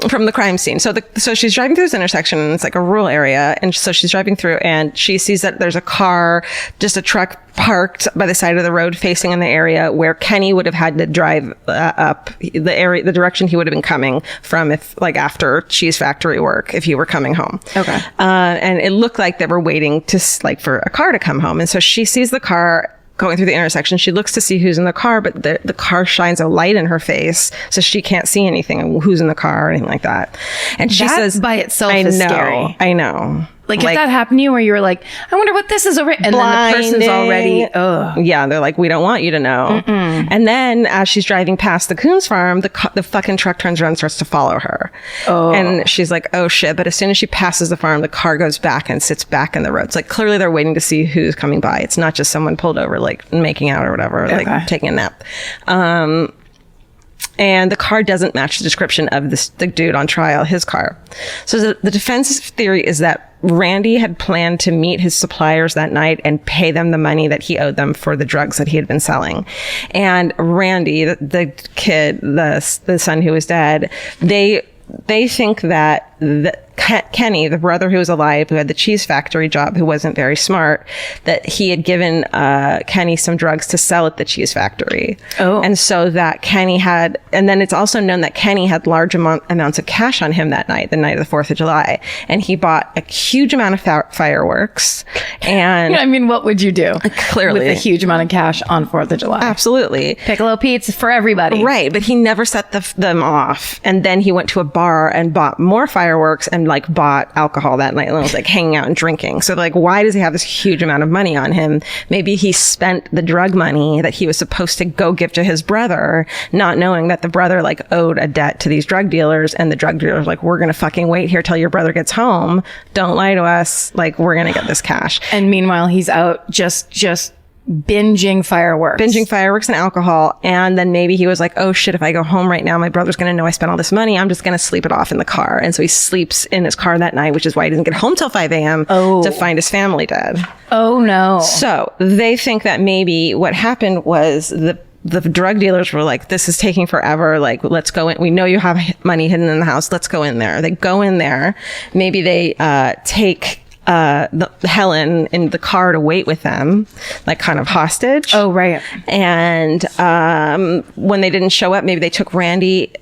From the crime scene. So she's driving through this intersection, and it's like a rural area. And so she's driving through, and she sees that there's a car, just a truck parked by the side of the road facing in the area where Kenny would have had to drive up the direction he would have been coming from after cheese factory work, if he were coming home. Okay. And it looked like they were waiting for a car to come home. And so she sees the car going through the intersection. She looks to see who's in the car, but the car shines a light in her face, so she can't see anything, who's in the car or anything like that. And she says, by itself is scary. I know. If that happened to you, where you were like, I wonder what this is over, and then the person's already, yeah, they're like, we don't want you to know. Mm-mm. And then as she's driving past the Kunz farm, the fucking truck turns around and starts to follow her. Oh. And she's like, oh shit. But as soon as she passes the farm, the car goes back and sits back in the road. It's clearly they're waiting to see who's coming by. It's not just someone pulled over, making out or whatever, taking a nap. And the car doesn't match the description of the dude on trial, his car. So the defense's theory is that Randy had planned to meet his suppliers that night and pay them the money that he owed them for the drugs that he had been selling. And Randy, the kid, the son who was dead, they think that Kenny, the brother who was alive, who had the cheese factory job, who wasn't very smart, that he had given Kenny some drugs to sell at the cheese factory. Oh. And so that Kenny had, and then it's also known that Kenny had large amounts of cash on him that night, the night of the 4th of July. And he bought a huge amount of fireworks. And I mean, what would you do? Clearly. With a huge amount of cash on 4th of July. Absolutely. Piccolo Pete's for everybody. Right. But he never set them off. And then he went to a bar and bought more fireworks and like bought alcohol that night and was like hanging out and drinking. So like, why does he have this huge amount of money on him? Maybe he spent the drug money that he was supposed to go give to his brother, not knowing that the brother like owed a debt to these drug dealers, and the drug dealers like, we're going to fucking wait here till your brother gets home. Don't lie to us. Like, we're going to get this cash. And meanwhile, he's out just binging fireworks and alcohol. And then maybe he was like, oh shit, if I go home right now, my brother's going to know I spent all this money. I'm just going to sleep it off in the car. And so he sleeps in his car that night, which is why he doesn't get home till 5 a.m. to find his family dead. Oh no. So they think that maybe what happened was the drug dealers were like, this is taking forever. Like, let's go in. We know you have money hidden in the house. Let's go in there. They go in there. Maybe they take Helen in the car to wait with them, like kind of hostage. Oh, right. And when they didn't show up, maybe they took Randy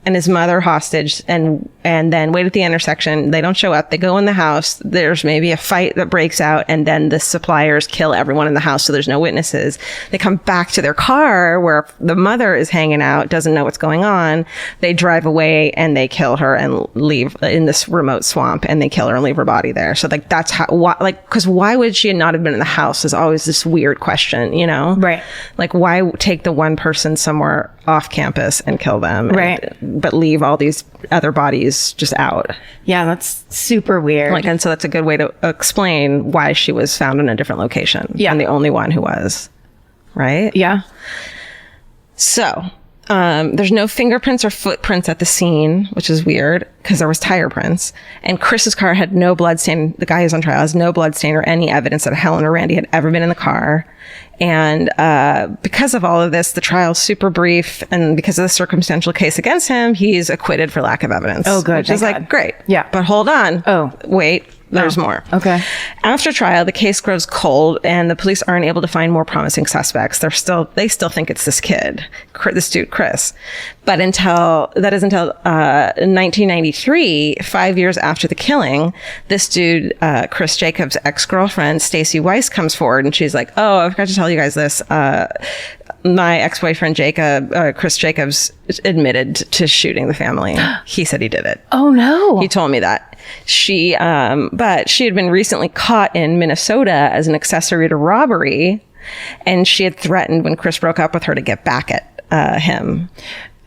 and his mother hostage and then wait at the intersection. They don't show up. They go in the house. There's maybe a fight that breaks out, and then the suppliers kill everyone in the house, so there's no witnesses. They come back to their car where the mother is hanging out, doesn't know what's going on. They drive away and they kill her and leave in this remote swamp, and they kill her and leave her body there. So like, that's how, because why would she not have been in the house is always this weird question, you know? Right. Like, why take the one person somewhere off campus and kill them? Right. But leave all these other bodies just out. Yeah, that's super weird. Like, and so that's a good way to explain why she was found in a different location. Yeah. And the only one who was. Right? Yeah. So, there's no fingerprints or footprints at the scene, which is weird because there was tire prints. And Chris's car had no blood stain. The guy who's on trial has no blood stain or any evidence that Helen or Randy had ever been in the car. And because of all of this, the trial's super brief. And because of the circumstantial case against him, he's acquitted for lack of evidence. Oh, good. Which is like, great. Yeah. But hold on. Oh. Wait. There's more. Okay. After trial, the case grows cold and the police aren't able to find more promising suspects. They still think it's this kid, this dude, Chris. But until 1993, 5 years after the killing, this dude, Chris Jacobs' ex-girlfriend, Stacy Weiss, comes forward and she's like, oh, I forgot to tell you guys this. My ex-boyfriend, Chris Jacobs, admitted to shooting the family. He said he did it. Oh, no. He told me that. But she had been recently caught in Minnesota as an accessory to robbery, and she had threatened when Chris broke up with her to get back at him.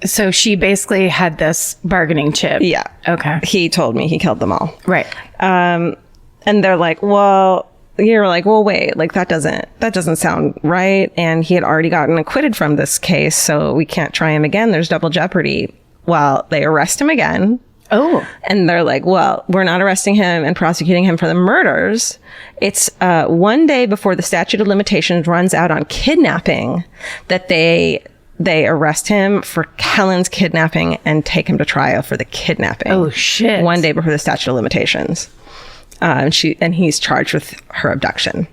So she basically had this bargaining chip. Yeah. Okay. He told me he killed them all. Right. And they're like, well, you're like, well, wait, like that doesn't sound right. And he had already gotten acquitted from this case, so we can't try him again. There's double jeopardy. Well, they arrest him again. Oh. And they're like, well, we're not arresting him and prosecuting him for the murders. It's one day before the statute of limitations runs out on kidnapping that they arrest him for Helen's kidnapping and take him to trial for the kidnapping. Oh, shit. One day before the statute of limitations. And he's charged with her abduction.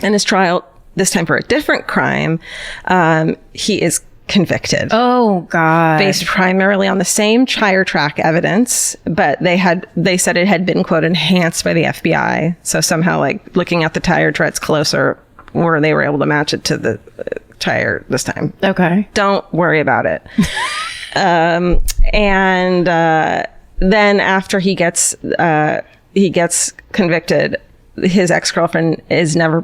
And his trial, this time for a different crime, he is convicted. Oh, God. Based primarily on the same tire track evidence, but they said it had been, quote, enhanced by the FBI. So somehow, like, looking at the tire treads closer, where they were able to match it to the tire this time. Okay. Don't worry about it. Then after he gets convicted, his ex-girlfriend is never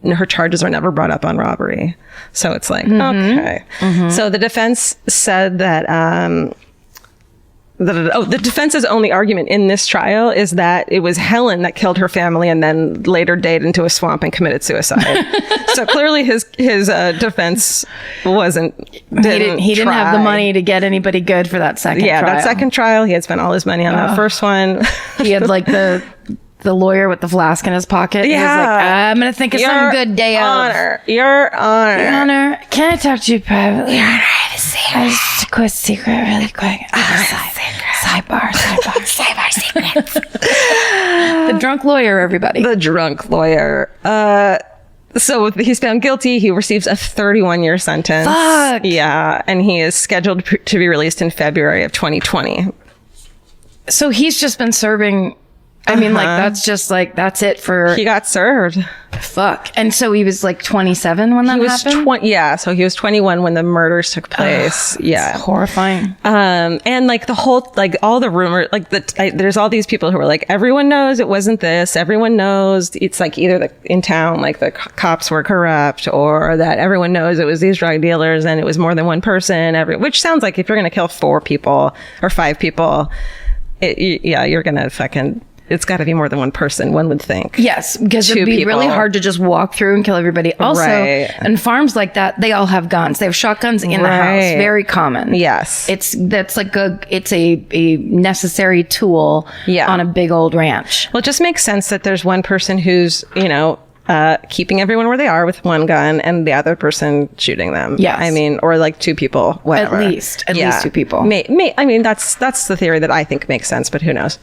her charges are never brought up on robbery. So it's like, okay. Mm-hmm. So the defense said that, the defense's only argument in this trial is that it was Helen that killed her family and then later dated into a swamp and committed suicide. So clearly his defense he didn't have the money to get anybody good for that second trial. Yeah, that second trial, he had spent all his money on that first one. He had like the lawyer with the flask in his pocket. Yeah. He was like, I'm going to think of some good day Your of. Your Honor. Can I talk to you privately? Your Honor, I have a secret. Just a quick secret really quick. Sidebar secrets. The drunk lawyer, everybody. The drunk lawyer. So he's found guilty. He receives a 31-year sentence. Fuck. Yeah. And he is scheduled to be released in February of 2020. So he's just been serving. I mean, like, that's just like, that's it for. He got served. Fuck. And so he was like 27 when that happened? Yeah. So he was 21 when the murders took place. Yeah. It's horrifying. And like the whole, like all the rumor, like there's all these people who are like, everyone knows it wasn't this. Everyone knows it's like either in town, like the cops were corrupt, or that everyone knows it was these drug dealers and it was more than one person. Which sounds like if you're going to kill 4 people or 5 people, you're going to fucking. It's got to be more than one person, one would think. Yes, because it'd be really hard to just walk through and kill everybody. Also, and farms like that, they all have guns. They have shotguns in the house. Very common. Yes. It's a necessary tool on a big old ranch. Well, it just makes sense that there's one person who's, keeping everyone where they are with one gun and the other person shooting them. Yes. I mean, or like 2 people, whatever. At least 2 people. I mean, that's the theory that I think makes sense, but who knows?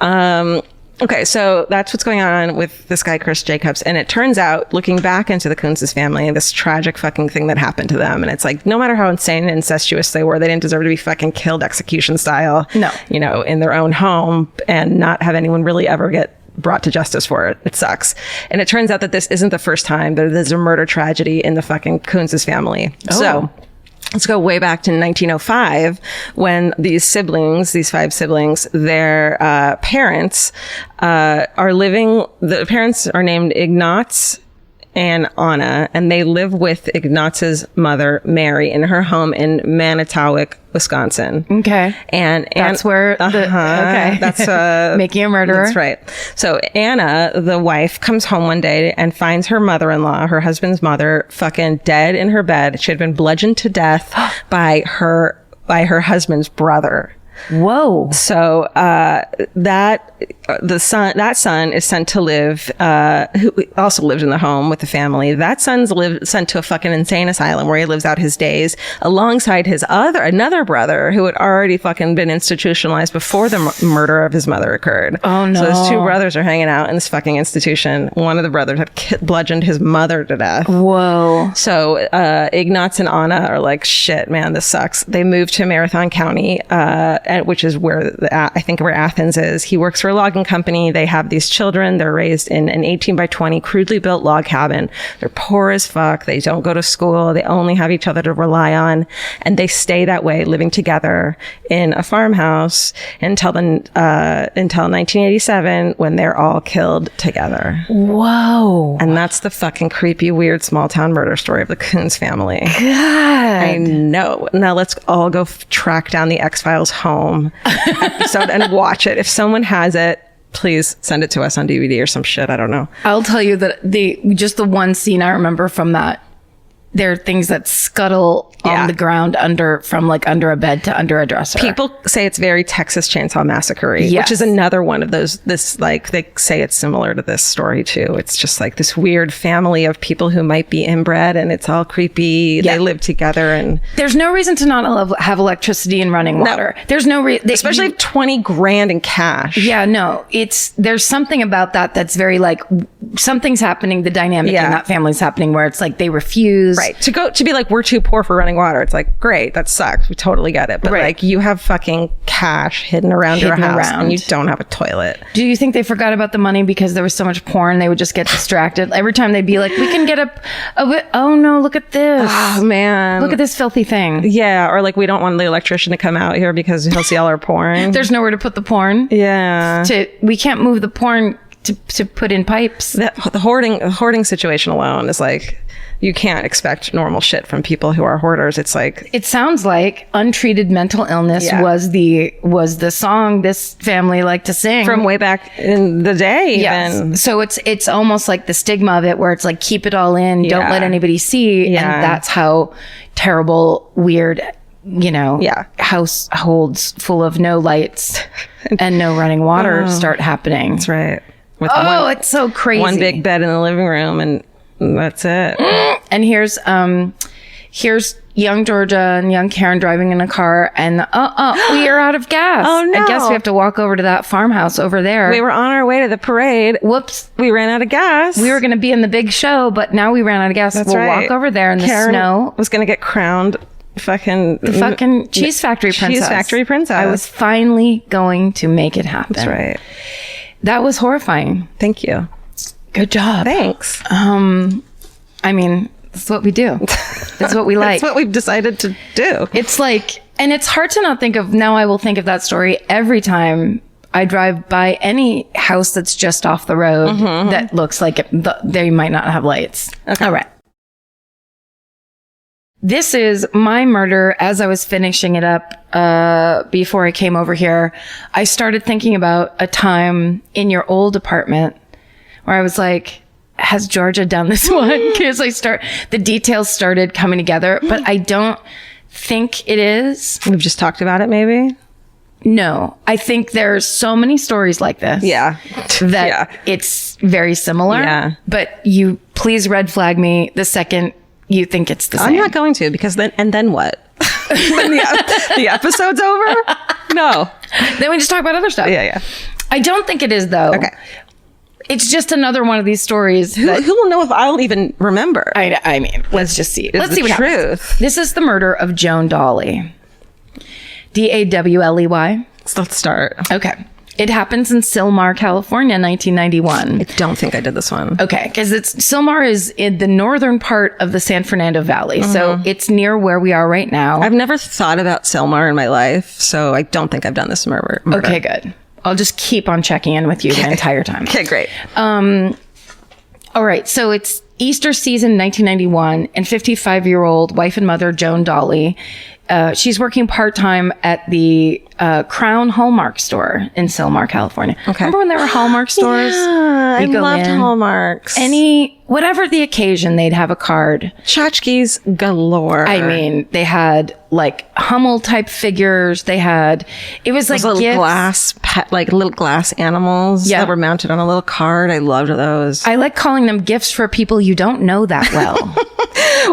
Okay, so that's what's going on with this guy, Chris Jacobs. And it turns out, looking back into the Kunz's family, this tragic fucking thing that happened to them. And it's like, no matter how insane and incestuous they were, they didn't deserve to be fucking killed execution style. No. In their own home and not have anyone really ever get brought to justice for it. It sucks. And it turns out that this isn't the first time that there's a murder tragedy in the fucking Kunz's family. Oh. So let's go way back to 1905 when these 5 siblings, their parents the parents are named Ignaz and Anna, and they live with Ignaz's mother, Mary, in her home in Manitowoc, Wisconsin. Okay. And that's where okay. That's making a murderer. That's right. So Anna, the wife, comes home one day and finds her mother-in-law, her husband's mother, fucking dead in her bed. She had been bludgeoned to death by her husband's brother. Whoa. So that son is sent to live, who also lived in the home with the family. That son's sent to a fucking insane asylum where he lives out his days alongside his another brother who had already fucking been institutionalized before the murder of his mother occurred. Oh no. So his 2 brothers are hanging out in this fucking institution. One of the brothers had bludgeoned his mother to death. Whoa. So Ignaz and Anna are like, shit, man, this sucks. They move to Marathon County, which is where I think where Athens is. He works for a logging company. They have these children. They're raised in an 18 by 20 crudely built log cabin. They're poor as fuck. They don't go to school. They only have each other to rely on. And they stay that way, living together in a farmhouse until 1987 when they're all killed together. Whoa. And that's the fucking creepy, weird small town murder story of the Kunz family. God. I know. Now let's all go track down the X-Files home episode and watch it. If someone has it, please send it to us on DVD or some shit. I don't know. I'll tell you that the one scene I remember from that, there are things that scuttle on the ground from under a bed to under a dresser. People say it's very Texas Chainsaw Massacre-y, which is another one of those, they say it's similar to this story too. It's just like this weird family of people who might be inbred and it's all creepy. Yeah. They live together and... There's no reason to not have electricity and running water. There's no reason... Especially $20,000 in cash. Yeah, no. There's something about that's very like, something's happening, the dynamic in that family's happening where it's like they refuse... Right. To be like, we're too poor for running water. It's like, great, that sucks. We totally get it. But like, you have fucking cash hidden around your house and you don't have a toilet. Do you think they forgot about the money because there was so much porn? They would just get distracted. Every time they'd be like, we can get oh no, look at this. Oh man. Look at this filthy thing. Yeah. Or like, we don't want the electrician to come out here because he'll see all our porn. There's nowhere to put the porn. Yeah. We can't move the porn to put in pipes. The hoarding situation alone is like, you can't expect normal shit from people who are hoarders. It's like, it sounds like untreated mental illness was the song this family liked to sing from way back in the day. Yes. Even. So it's almost like the stigma of it where it's like, keep it all in, don't let anybody see. Yeah. And that's how terrible, weird, households full of no lights and no running water start happening. That's right. It's so crazy. One big bed in the living room and that's it. And here's young Georgia and young Karen driving in a car, and we are out of gas. Oh, no. I guess we have to walk over to that farmhouse over there. We were on our way to the parade. Whoops. We ran out of gas. We were going to be in the big show, but now we ran out of gas. That's we'll right. walk over there in Karen the snow. Was going to get crowned the fucking cheese factory princess. Cheese factory princess. I was finally going to make it happen. That's right. That was horrifying. Thank you. Good job. Thanks. I mean, that's what we do. That's what we like. That's what we've decided to do. It's like, and it's hard to not think of, now I will think of that story every time I drive by any house that's just off the road that looks like they might not have lights. Okay. All right. This is my murder. As I was finishing it up before I came over here, I started thinking about a time in your old apartment where I was like, has Georgia done this one? Because the details started coming together, but I don't think it is. We've just talked about it, maybe? No, I think there's so many stories like this. Yeah. That it's very similar. Yeah. But you please red flag me the second you think it's the same. I'm not going to, because then what? Then the episode's over? No. Then we just talk about other stuff. Yeah. I don't think it is, though. Okay. It's just another one of these stories. Who will know if I'll even remember? I mean, let's just see. Let's see what happens. This is the murder of Joan Dawley. Dawley. Let's start. Okay. It happens in Sylmar, California, 1991. I don't think I did this one. Okay, because Sylmar is in the northern part of the San Fernando Valley, so it's near where we are right now. I've never thought about Sylmar in my life, so I don't think I've done this murder. Okay, good. I'll just keep on checking in with you the entire time. Okay, great. All right, so it's Easter season 1991, and 55-year-old wife and mother Joan Dawley. She's working part-time at the Crown Hallmark store in Sylmar, California. Okay. Remember when there were Hallmark stores? Yeah, I loved Hallmarks. Whatever the occasion, they'd have a card. Tchotchkes galore. I mean, they had like Hummel type figures. It was like little gifts. glass, little glass animals that were mounted on a little card. I loved those. I like calling them gifts for people you don't know that well.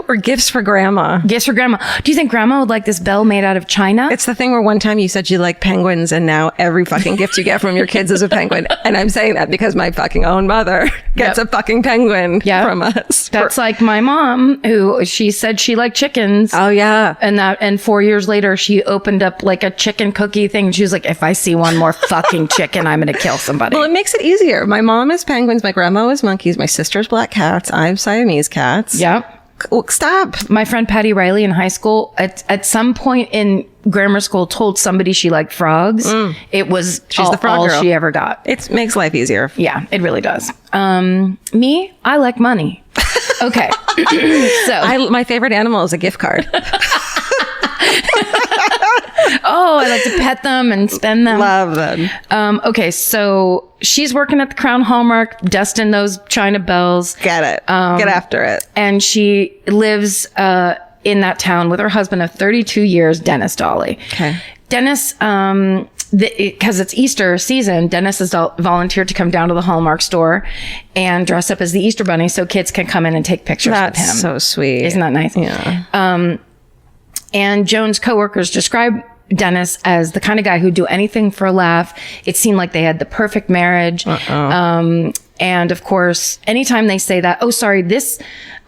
Or gifts for grandma. Gifts for grandma. Do you think grandma would like this bell made out of china? It's the thing where one time you said you like penguins, and now every fucking gift you get from your kids is a penguin. And I'm saying that because my fucking own mother gets a fucking penguin from us. That's like my mom, who she said she liked chickens. Oh yeah. And 4 years later, she opened up like a chicken cookie thing. She was like, if I see one more fucking chicken, I'm going to kill somebody. Well, it makes it easier. My mom is penguins. My grandma is monkeys. My sister's black cats. I'm Siamese cats. Yep. Stop. My friend Patty Riley in high school, at some point in grammar school, told somebody she liked frogs. It was She's the frog all girl. she ever got. It makes life easier. Yeah, it really does. Me, I like money. Okay. So my favorite animal is a gift card. I like to pet them and spend them. Love them. Okay, so she's working at the Crown Hallmark, dusting those china bells. Get it. Get after it. And she lives in that town with her husband of 32 years, Dennis Dawley. Okay. Dennis, because it's Easter season, Dennis has volunteered to come down to the Hallmark store and dress up as the Easter Bunny so kids can come in and take pictures with him. That's so sweet. Isn't that nice? Yeah. And Joan's coworkers describe Dennis as the kind of guy who'd do anything for a laugh. It seemed like they had the perfect marriage. And of course, anytime they say that, this,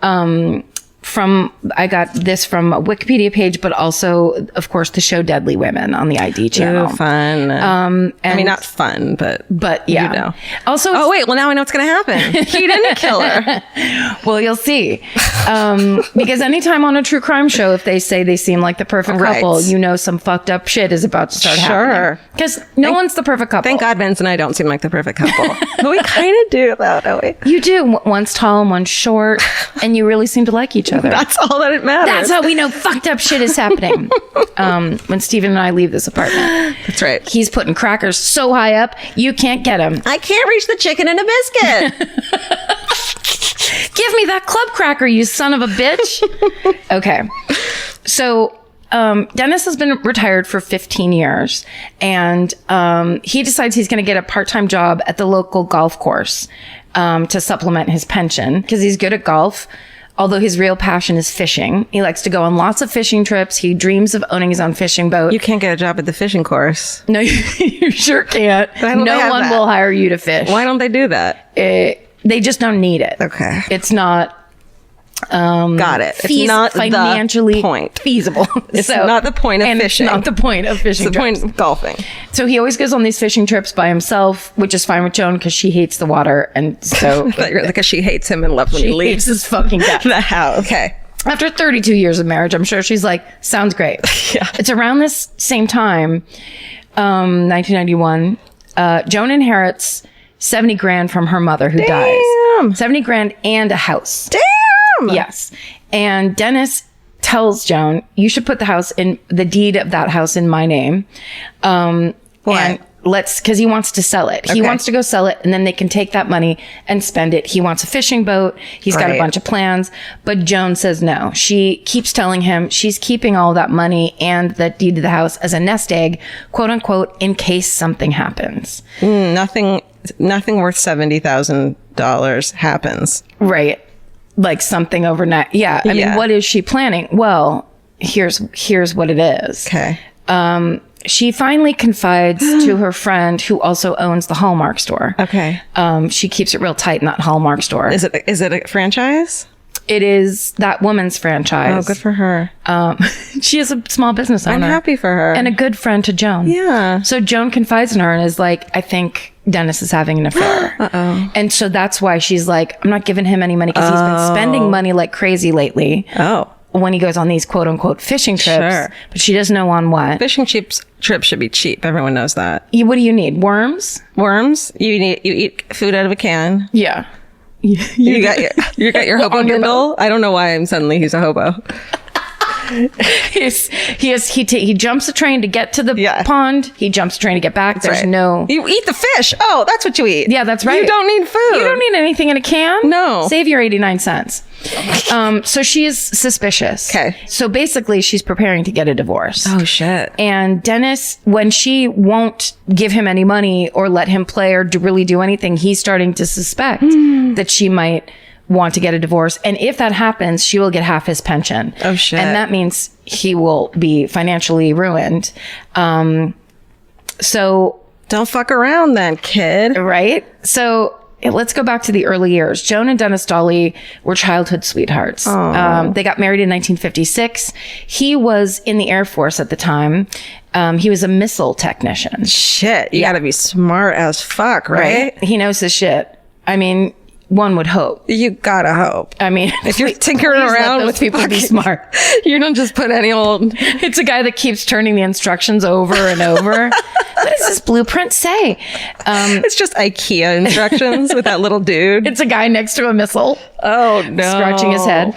I got this from a Wikipedia page, but also, of course, the show Deadly Women on the ID channel. Ooh, fun. I mean, not fun, but yeah. You know. Also, now I know what's going to happen. He didn't kill her. Well, you'll see. Because anytime on a true crime show, if they say they seem like the perfect couple, you know some fucked up shit is about to start happening. Because no one's the perfect couple. Thank God Vince and I don't seem like the perfect couple. But we kind of do, though, don't we? You do. One's tall and one's short, and you really seem to like each other. That's all that it matters. That's how we know fucked up shit is happening. When Steven and I leave this apartment. That's right. He's putting crackers so high up, you can't get them. I can't reach the chicken and a biscuit. Give me that club cracker, you son of a bitch. Okay. So Dennis has been retired for 15 years, and he decides he's going to get a part-time job at the local golf course to supplement his pension because he's good at golf. although his real passion is fishing. He likes to go on lots of fishing trips. He dreams of owning his own fishing boat. You can't get a job at the fishing course. No, you sure can't. No one will hire you to fish. Why don't they do that? They just don't need it. Okay. It's not... got it. It's not financially the point. feasible. It's not the point of fishing. It's not the point of fishing. It's the point of golfing. So he always goes on these fishing trips by himself, which is fine with Joan because she hates the water, and so because she hates him and loves when he leaves his fucking guts. The house. Okay. After 32 years of marriage, I'm sure she's like, sounds great. Yeah. It's around this same time, 1991. Joan inherits $70,000 from her mother who dies. $70,000 and a house. Damn. Yes. And Dennis tells Joan, you should put the deed of that house in my name. Why? And because he wants to sell it. Okay. He wants to go sell it, and then they can take that money and spend it. He wants a fishing boat. He's got a bunch of plans, but Joan says no. She keeps telling him she's keeping all that money and the deed to the house as a nest egg, quote unquote, in case something happens. Nothing worth $70,000 happens. Right. Like something overnight. Yeah. I mean, what is she planning? Well, here's what it is. Okay. She finally confides to her friend who also owns the Hallmark store. Okay. She keeps it real tight in that Hallmark store. Is it a franchise? It is that woman's franchise. Oh, good for her. She is a small business owner. I'm happy for her. And a good friend to Joan. Yeah. So Joan confides in her and is like, I think Dennis is having an affair. Uh-oh. And so that's why she's like, I'm not giving him any money because he's been spending money like crazy lately. Oh. When he goes on these quote unquote fishing trips. Sure. But she doesn't know on what. Fishing trips should be cheap. Everyone knows that. What do you need? Worms? Worms? You eat food out of a can. Yeah. You got your hobo bindle. I don't know why he's a hobo. He jumps the train to get to the pond. He jumps the train to get back. There's no... You eat the fish. Oh, that's what you eat. Yeah, that's right. You don't need food. You don't need anything in a can. No. Save your 89 cents. So she is suspicious. Okay. So basically, she's preparing to get a divorce. Oh, shit. And Dennis, when she won't give him any money or let him play or really do anything, he's starting to suspect that she might want to get a divorce. And if that happens, she will get half his pension. Oh, shit. And that means he will be financially ruined. So... Don't fuck around then, kid. Right? So... Let's go back to the early years. Joan and Dennis Dawley were childhood sweethearts. They got married in 1956. He was in the Air Force at the time. He was a missile technician. Shit. You gotta be smart as fuck, right? He knows his shit. I mean, one would hope. You gotta hope. I mean, if you're tinkering around with people be smart. You don't just put any old... It's a guy that keeps turning the instructions over and over. What does this blueprint say? It's just IKEA instructions with that little dude. It's a guy next to a missile. Oh, no. Scratching his head.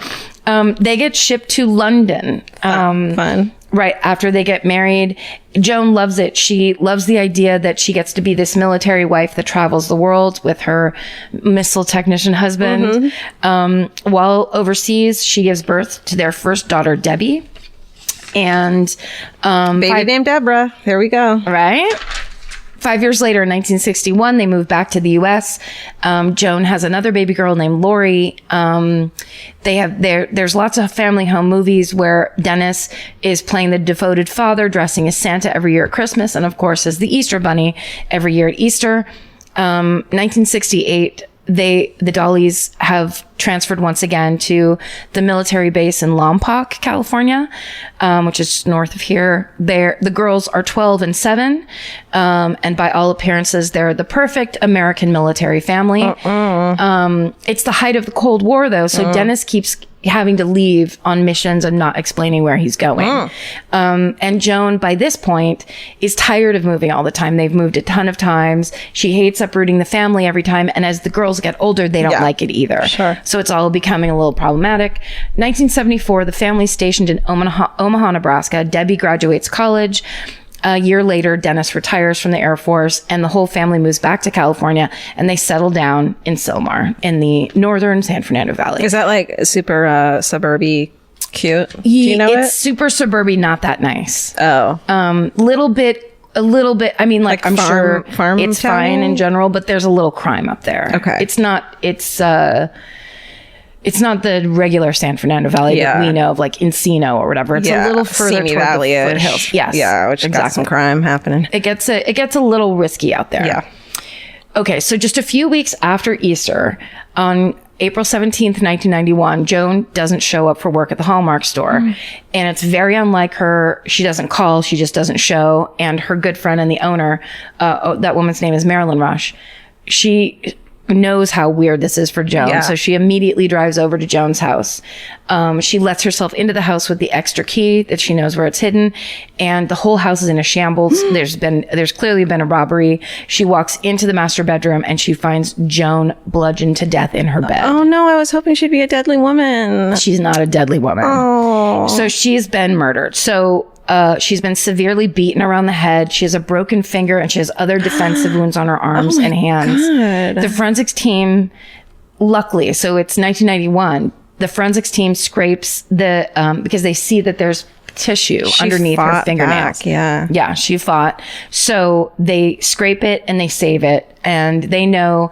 They get shipped to London. Fun. Right after they get married. Joan loves it. She loves the idea that she gets to be this military wife that travels the world with her missile technician husband. Mm-hmm. While overseas, she gives birth to their first daughter, Debbie. And baby named Deborah. There we go. Right? 5 years later, in 1961, they moved back to the U.S. Joan has another baby girl named Lori. There's lots of family home movies where Dennis is playing the devoted father, dressing as Santa every year at Christmas, and of course as the Easter Bunny every year at Easter. 1968, the Dawleys have transferred once again to the military base in Lompoc, California, which is north of here. The girls are 12 and 7. And by all appearances, they're the perfect American military family. It's the height of the Cold War, though. So Dennis keeps having to leave on missions and not explaining where he's going. And Joan, by this point, is tired of moving all the time. They've moved a ton of times. She hates uprooting the family every time. And as the girls get older, they don't like it either. Sure. So it's all becoming a little problematic. 1974, the family's stationed in Omaha, Nebraska. Debbie graduates college. A year later, Dennis retires from the Air Force, and the whole family moves back to California, and they settle down in Sylmar in the northern San Fernando Valley. Is that like super suburby cute? Do you know it's super suburby, not that nice. Oh. A little bit. I mean, like I'm sure it's fine in general, but there's a little crime up there. Okay. It's not. it's not the regular San Fernando Valley that we know of, like Encino or whatever. It's a little further toward the foothills. Yes. Yeah, which got some crime happening. It gets a little risky out there. Yeah. Okay, so just a few weeks after Easter, on April 17th, 1991, Joan doesn't show up for work at the Hallmark store. And it's very unlike her. She doesn't call. She just doesn't show. And her good friend and the owner, that woman's name is Marilyn Rush. She knows how weird this is for Joan. Yeah. So she immediately drives over to Joan's house. She lets herself into the house with the extra key that she knows where it's hidden. And the whole house is in a shambles. There's clearly been a robbery. She walks into the master bedroom and she finds Joan bludgeoned to death in her bed. Oh no, I was hoping she'd be a deadly woman. She's not a deadly woman. Oh. So she's been murdered. So she's been severely beaten around the head. She has a broken finger and she has other defensive wounds on her arms and hands. God. The forensics team, luckily, so it's 1991, the forensics team scrapes the, because they see that there's tissue underneath her fingernails. Yeah, she fought. So they scrape it and they save it. And they know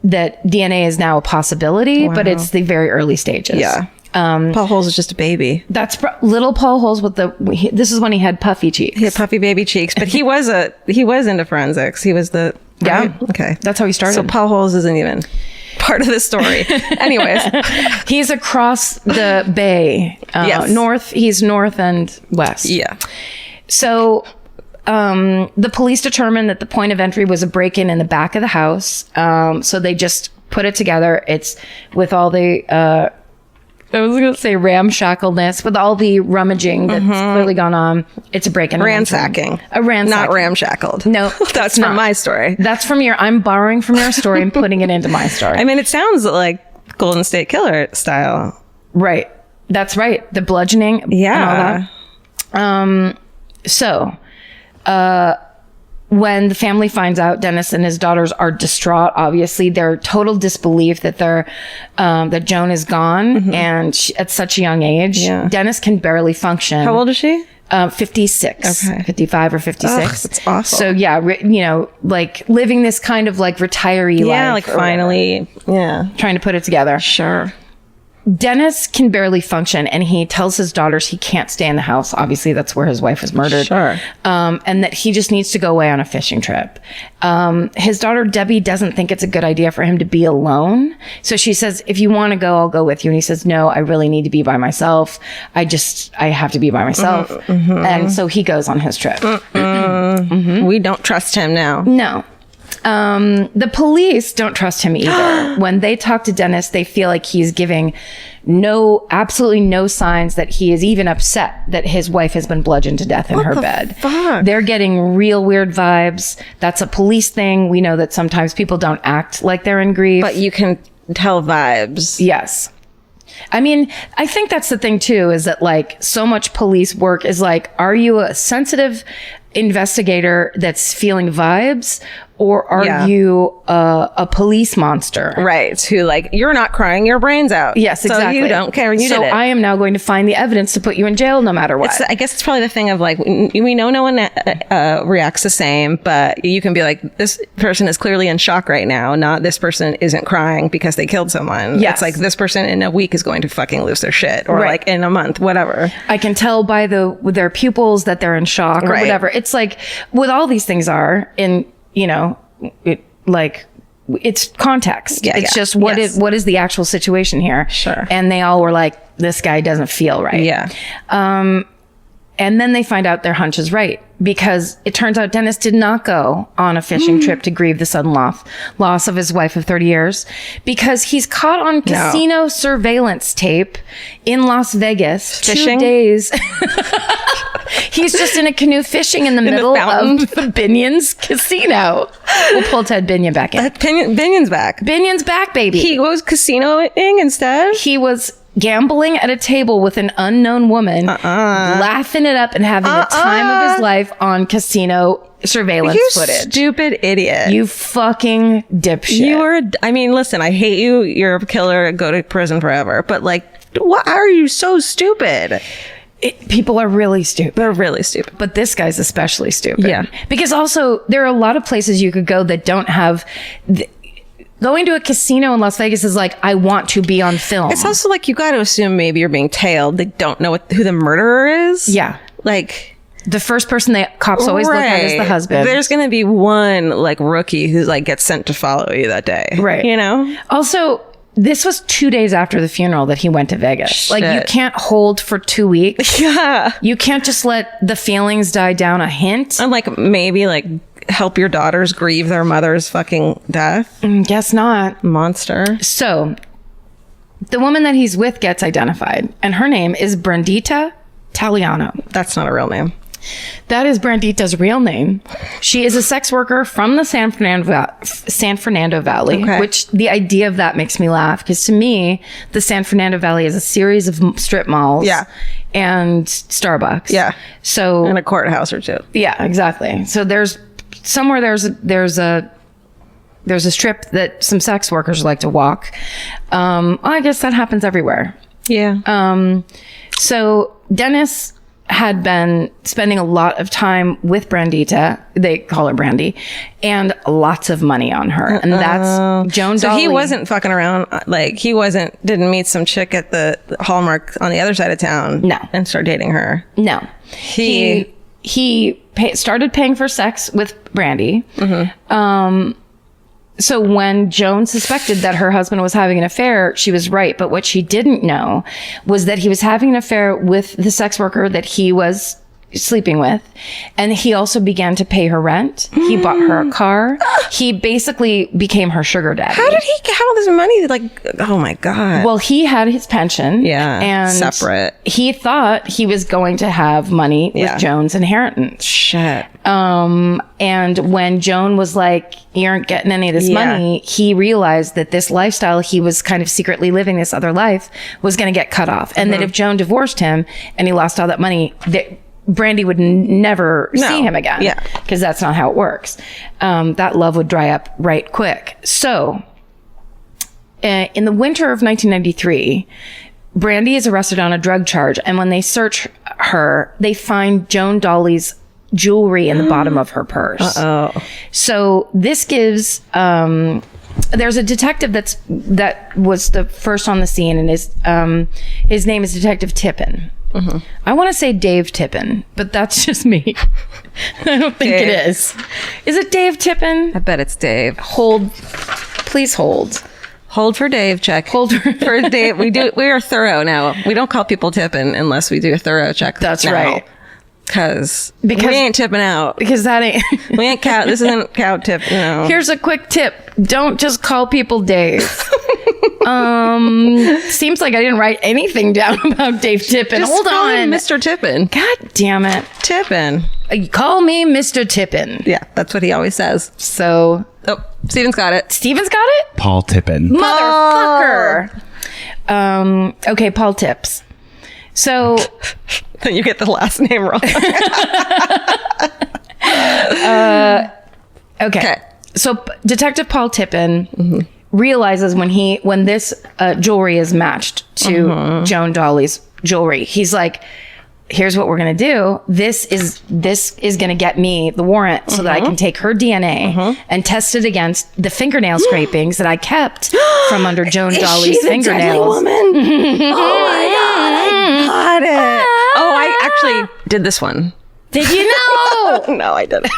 that DNA is now a possibility, but it's the very early stages. Yeah. Paul Holes is just a baby. That's little Paul Holes with this is when he had puffy cheeks. He had puffy baby cheeks, but he was into forensics. He was the okay. That's how he started. So Paul Holes isn't even part of the story. Anyways, he's across the bay. North. He's north and west. Yeah. So the police determined that the point of entry was a break-in in the back of the house. So they just put it together. It's with all the I was going to say ramshackleness, with all the rummaging that's clearly gone on. It's a break-in. Ransacking. A ransacking. Not ramshackled. No. That's from my story. That's from I'm borrowing from your story and putting it into my story. I mean, it sounds like Golden State Killer style. Right. That's right. The bludgeoning. Yeah. And all that. When the family finds out, Dennis and his daughters are distraught. Obviously, they're total disbelief that that Joan is gone, and at such a young age. Yeah. Dennis can barely function. How old is she? 56, 55 or 56. Ugh, that's awful. So yeah, like living this kind of like retiree life. Yeah, like finally, trying to put it together. Sure. Dennis can barely function, and he tells his daughters he can't stay in the house. Obviously, that's where his wife was murdered. Sure. And that he just needs to go away on a fishing trip. His daughter, Debbie, doesn't think it's a good idea for him to be alone. So she says, if you want to go, I'll go with you. And he says, no, I really need to be by myself. I have to be by myself. And so he goes on his trip. We don't trust him now. No. The police don't trust him either. When they talk to Dennis, they feel like he's giving absolutely no signs that he is even upset that his wife has been bludgeoned to death in her bed. Fuck? They're getting real weird vibes. That's a police thing. We know that sometimes people don't act like they're in grief. But you can tell vibes. Yes. I mean, I think that's the thing too, is that like so much police work is like, are you a sensitive investigator that's feeling vibes, or are you a police monster? Right. Who like, you're not crying your brains out. Yes, exactly. So you don't care. You so did it. I am now going to find the evidence to put you in jail no matter what. I guess it's probably the thing of like, we know no one reacts the same, but you can be like, this person is clearly in shock right now. Not this person isn't crying because they killed someone. Yes. It's like this person in a week is going to fucking lose their shit, or like in a month, whatever. I can tell by with their pupils that they're in shock or whatever. It's like with all these things are in, it's context. It's just what is the actual situation here. Sure. And they all were like, this guy doesn't feel right. Yeah. And then they find out their hunch is right, because it turns out Dennis did not go on a fishing trip to grieve the sudden loss of his wife of 30 years, because he's caught on casino surveillance tape in Las Vegas. Fishing? 2 days. He's just in a canoe fishing in the middle of the Binion's casino. We'll pull Ted Binion back in. Binion's back. Binion's back, baby. He goes casinoing instead? He was gambling at a table with an unknown woman, laughing it up and having the time of his life on casino surveillance footage. Stupid idiot. You fucking dipshit. I mean, listen, I hate you. You're a killer. Go to prison forever. But like, why are you so stupid? People are really stupid. They're really stupid. But this guy's especially stupid. Yeah. Because also, there are a lot of places you could go that don't have going to a casino in Las Vegas is like, I want to be on film. It's also like, you got to assume maybe you're being tailed. They don't know who the murderer is. Yeah. Like, the first person cops always look at is the husband. There's going to be one like rookie who like gets sent to follow you that day. Right. You know? Also, this was 2 days after the funeral that he went to Vegas. Shit. Like, you can't hold for 2 weeks. Yeah. You can't just let the feelings die down a hint. And like, maybe like help your daughters grieve their mother's fucking death. Guess not. Monster. So, the woman that he's with gets identified, and her name is Brandita Taliano. That's not a real name. That is Brandita's real name. She is a sex worker from the San Fernando Valley, which the idea of that makes me laugh, because to me, the San Fernando Valley is a series of strip malls and Starbucks. Yeah. So, and a courthouse or two. Yeah, exactly. So there's a strip that some sex workers like to walk. I guess that happens everywhere. Yeah. So Dennis had been spending a lot of time with Brandita. They call her Brandy, and lots of money on her. And that's Joan. So he wasn't fucking around. Like, didn't meet some chick at the Hallmark on the other side of town. No. And start dating her. No. He started paying for sex with Brandy. Mm-hmm. So when Joan suspected that her husband was having an affair, she was right. But what she didn't know was that he was having an affair with the sex worker that he was sleeping with. And he also began to pay her rent. He bought her a car. He basically became her sugar daddy. How did he get all this money? Like, oh my God. Well, he had his pension. Yeah. And separate. He thought he was going to have money with Joan's inheritance. Shit. And when Joan was like, you aren't getting any of this money, he realized that this lifestyle he was kind of secretly living, this other life, was going to get cut off. And that if Joan divorced him and he lost all that money, Brandy would never see him again. Yeah. Because that's not how it works. That love would dry up right quick. So, in the winter of 1993, Brandy is arrested on a drug charge. And when they search her, they find Joan Dawley's jewelry in the bottom of her purse. Uh-oh. So this gives... there's a detective that was the first on the scene, and his name is Detective Tippin. Mm-hmm. I want to say Dave Tippin, but that's just me. I don't think Dave. It is. Is it Dave Tippin? I bet it's Dave. Please hold. Hold for Dave. Check. Hold for Dave. We are thorough now. We don't call people Tippin unless we do a thorough check. That's now. right. Because we ain't tipping out. Because that ain't... we ain't cow... This isn't cow tip, no. Here's a quick tip. Don't just call people Dave. Seems like I didn't write anything down about Dave Tippin. Just Hold call on. him Mr. Tippin. God damn it. Tippin. Call me Mr. Tippin. Yeah, that's what he always says. So... Oh, Steven's got it. Steven's got it? Paul Tippin. Motherfucker. Okay, Paul Tips. So... Then you get the last name wrong. Okay. So Detective Paul Tippin realizes when this jewelry is matched to Joan Dawley's jewelry, he's like, here's what we're going to do. This is going to get me the warrant so that I can take her DNA and test it against the fingernail scrapings that I kept from under Joan Dawley's fingernails. Woman? Oh my God, I got it. Oh, I actually did this one. Did you know? No, I didn't.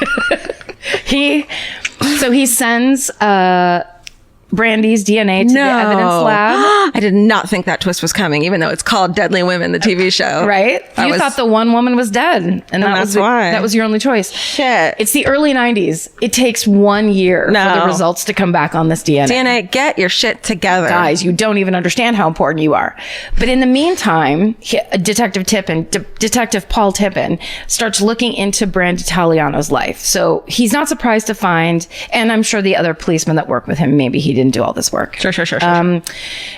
He sends Brandy's DNA to the evidence lab. I did not think that twist was coming, even though it's called Deadly Women, the TV show. Right? You thought the one woman was dead, and that's why. That was your only choice. Shit. It's the early 90s. It takes 1 year for the results to come back on this DNA. Get your shit together. Guys, you don't even understand how important you are. But in the meantime, Detective Paul Tippin starts looking into Brandy Taliano's life. So he's not surprised to find, and I'm sure the other policemen that work with him, maybe he didn't do all this work. Sure.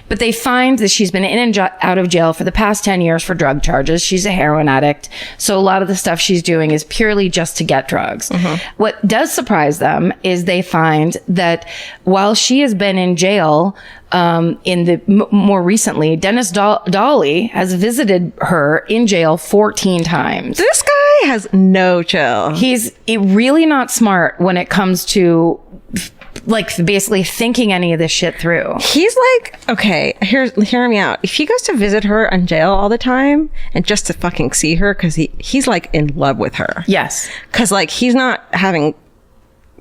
But they find that she's been in and out of jail for the past 10 years for drug charges. She's a heroin addict. So a lot of the stuff she's doing is purely just to get drugs. What does surprise them is they find that while she has been in jail, more recently, Dennis Dawley has visited her in jail 14 times. This guy has no chill. He's really not smart when it comes to like basically thinking any of this shit through. He's like, okay, hear me out. If he goes to visit her in jail all the time and just to fucking see her, because he's like in love with her. Yes. Because like he's not having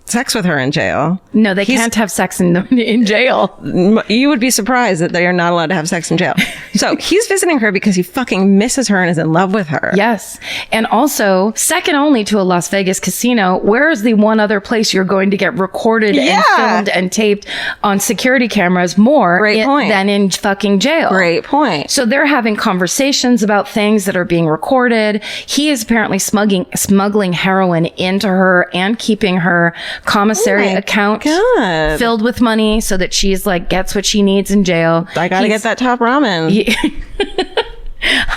sex with her in jail. No, they can't have sex in jail. You would be surprised that they are not allowed to have sex in jail. So he's visiting her because he fucking misses her and is in love with her. Yes. And also, second only to a Las Vegas casino, where is the one other place you're going to get recorded and filmed and taped on security cameras more than in fucking jail? Great point. So they're having conversations about things that are being recorded. He is apparently smuggling heroin into her and keeping her commissary account filled with money so that she's like gets what she needs in jail. I gotta get that top ramen.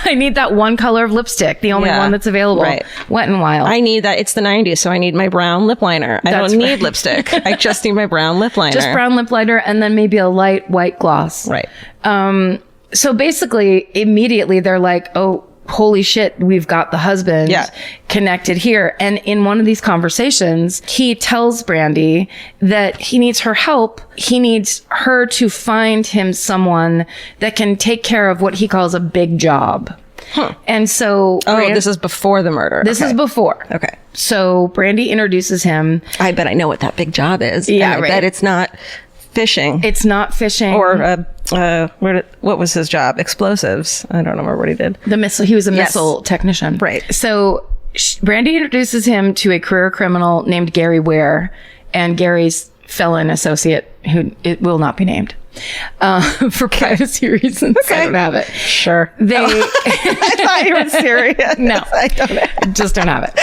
I need that one color of lipstick, the only one that's available. Right. Wet and Wild. I need that. It's the 90s, so I need my brown lip liner. I don't need lipstick. I just need my brown lip liner. Just brown lip liner and then maybe a light white gloss. Right. So basically, immediately they're like, oh, holy shit, we've got the husband connected here. And in one of these conversations, he tells Brandy that he needs her help. He needs her to find him someone that can take care of what he calls a big job. Huh. And so... this is before the murder. This is before. Okay. So Brandy introduces him. I bet I know what that big job is. Yeah, I bet it's not fishing. It's not fishing. Or what was his job? Explosives. I don't remember what he did. He was a missile technician. Right. So Brandy introduces him to a career criminal named Gary Ware and Gary's felon associate, who it will not be named for privacy reasons. I don't have it. Sure. I thought you were serious. No, I don't just don't have it.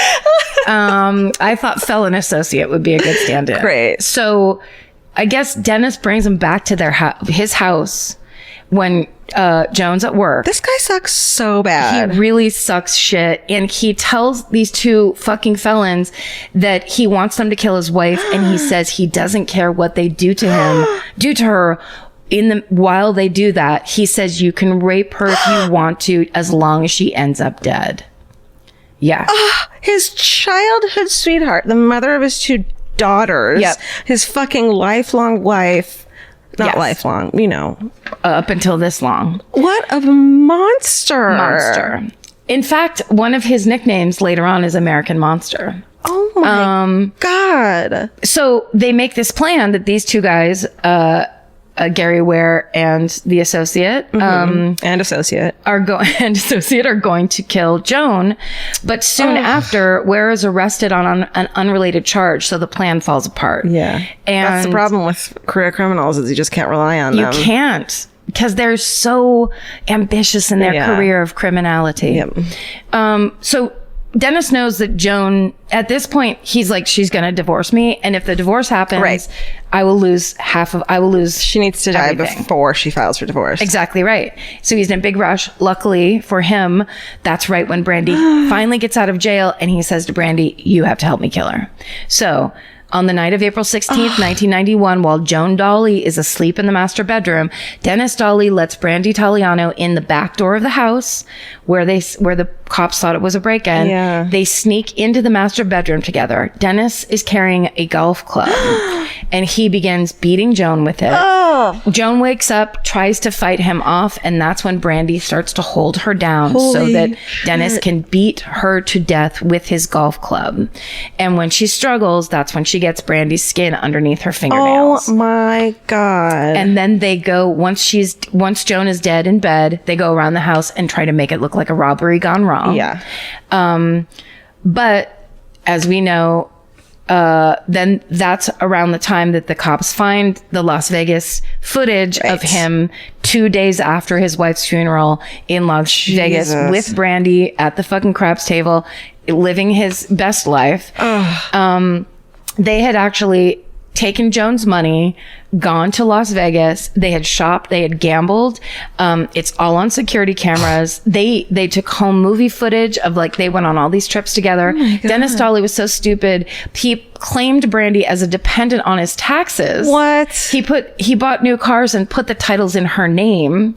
I thought felon associate would be a good stand-in. Great. So I guess Dennis brings him back to his house when Joan's at work. This guy sucks so bad. He really sucks shit. And he tells these two fucking felons that he wants them to kill his wife. And he says he doesn't care what they do to her. While they do that, he says you can rape her if you want to, as long as she ends up dead. Yeah. His childhood sweetheart, the mother of his two daughters, his fucking lifelong wife, not lifelong, up until this long. What a monster. In fact, one of his nicknames later on is American Monster. Oh my God. So they make this plan that these two guys, Gary Ware and the associate, and associate are going to kill Joan, but soon after, Ware is arrested on an unrelated charge, so the plan falls apart. Yeah, and that's the problem with career criminals is you just can't rely on them. You can't, because they're so ambitious in their career of criminality. Yep. So Dennis knows that Joan, at this point, he's like, she's going to divorce me. And if the divorce happens, I will lose She needs to die before she files for divorce. Exactly right. So he's in a big rush. Luckily for him, that's right when Brandy finally gets out of jail. And he says to Brandy, you have to help me kill her. So on the night of April 16th, 1991, while Joan Dawley is asleep in the master bedroom, Dennis Dawley lets Brandy Taliano in the back door of the house where the cops thought it was a break-in. Yeah. They sneak into the master bedroom together. Dennis is carrying a golf club and he begins beating Joan with it. Joan wakes up, tries to fight him off, and that's when Brandy starts to hold her down so that Dennis can beat her to death with his golf club. And when she struggles, that's when she gets Brandy's skin underneath her fingernails. Oh my God. And then they go, once Joan is dead in bed, they go around the house and try to make it look like a robbery gone wrong. Yeah. But as we know, then that's around the time that the cops find the Las Vegas footage of him 2 days after his wife's funeral in Las Vegas with Brandy at the fucking craps table, living his best life. They had actually taken Joan's money, gone to Las Vegas. They had shopped. They had gambled. It's all on security cameras. They took home movie footage of they went on all these trips together. Dennis Dawley was so stupid. He claimed Brandy as a dependent on his taxes. What? He bought new cars and put the titles in her name.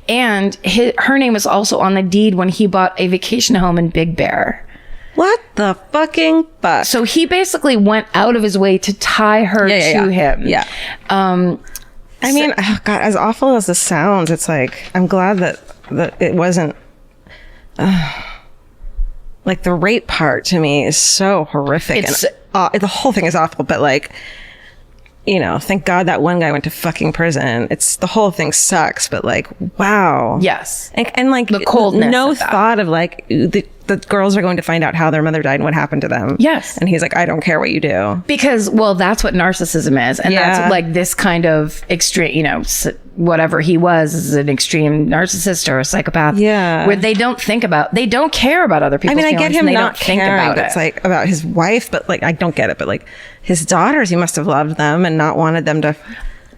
And her name was also on the deed when he bought a vacation home in Big Bear. What? What the fucking fuck? So he basically went out of his way to tie her to him. Yeah. I mean, oh God, as awful as this sounds, it's like, I'm glad that it wasn't, like the rape part to me is so horrific. And the whole thing is awful, but like, you know, thank God that one guy went to fucking prison. The whole thing sucks, but like, wow. Yes. And like the coldness. No thought of like, the girls are going to find out how their mother died and what happened to them. Yes. And he's like, I don't care what you do. Because, well, that's what narcissism is. And that's like this kind of extreme, you know, whatever he was is an extreme narcissist or a psychopath. Yeah. Where they don't care about other people's feelings. I get him not think caring. about It's like about his wife, but like, I don't get it. But like his daughters, he must have loved them and not wanted them to...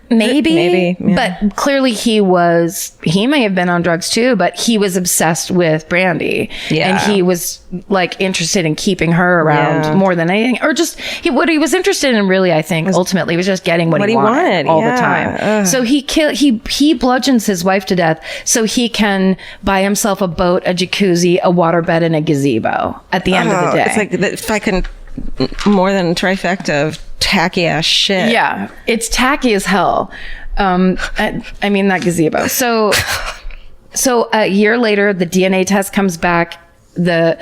Maybe. Yeah. But clearly he may have been on drugs too, but he was obsessed with Brandy. Yeah. And he was like interested in keeping her around more than anything. Or just what he was interested in really, I think, ultimately was just getting what he wanted all the time. Ugh. So he bludgeons his wife to death so he can buy himself a boat, a jacuzzi, a waterbed, and a gazebo at the end of the day. It's like if I can more than a trifecta of tacky ass shit. Yeah, it's tacky as hell. I mean that gazebo. So a year later, the DNA test comes back. The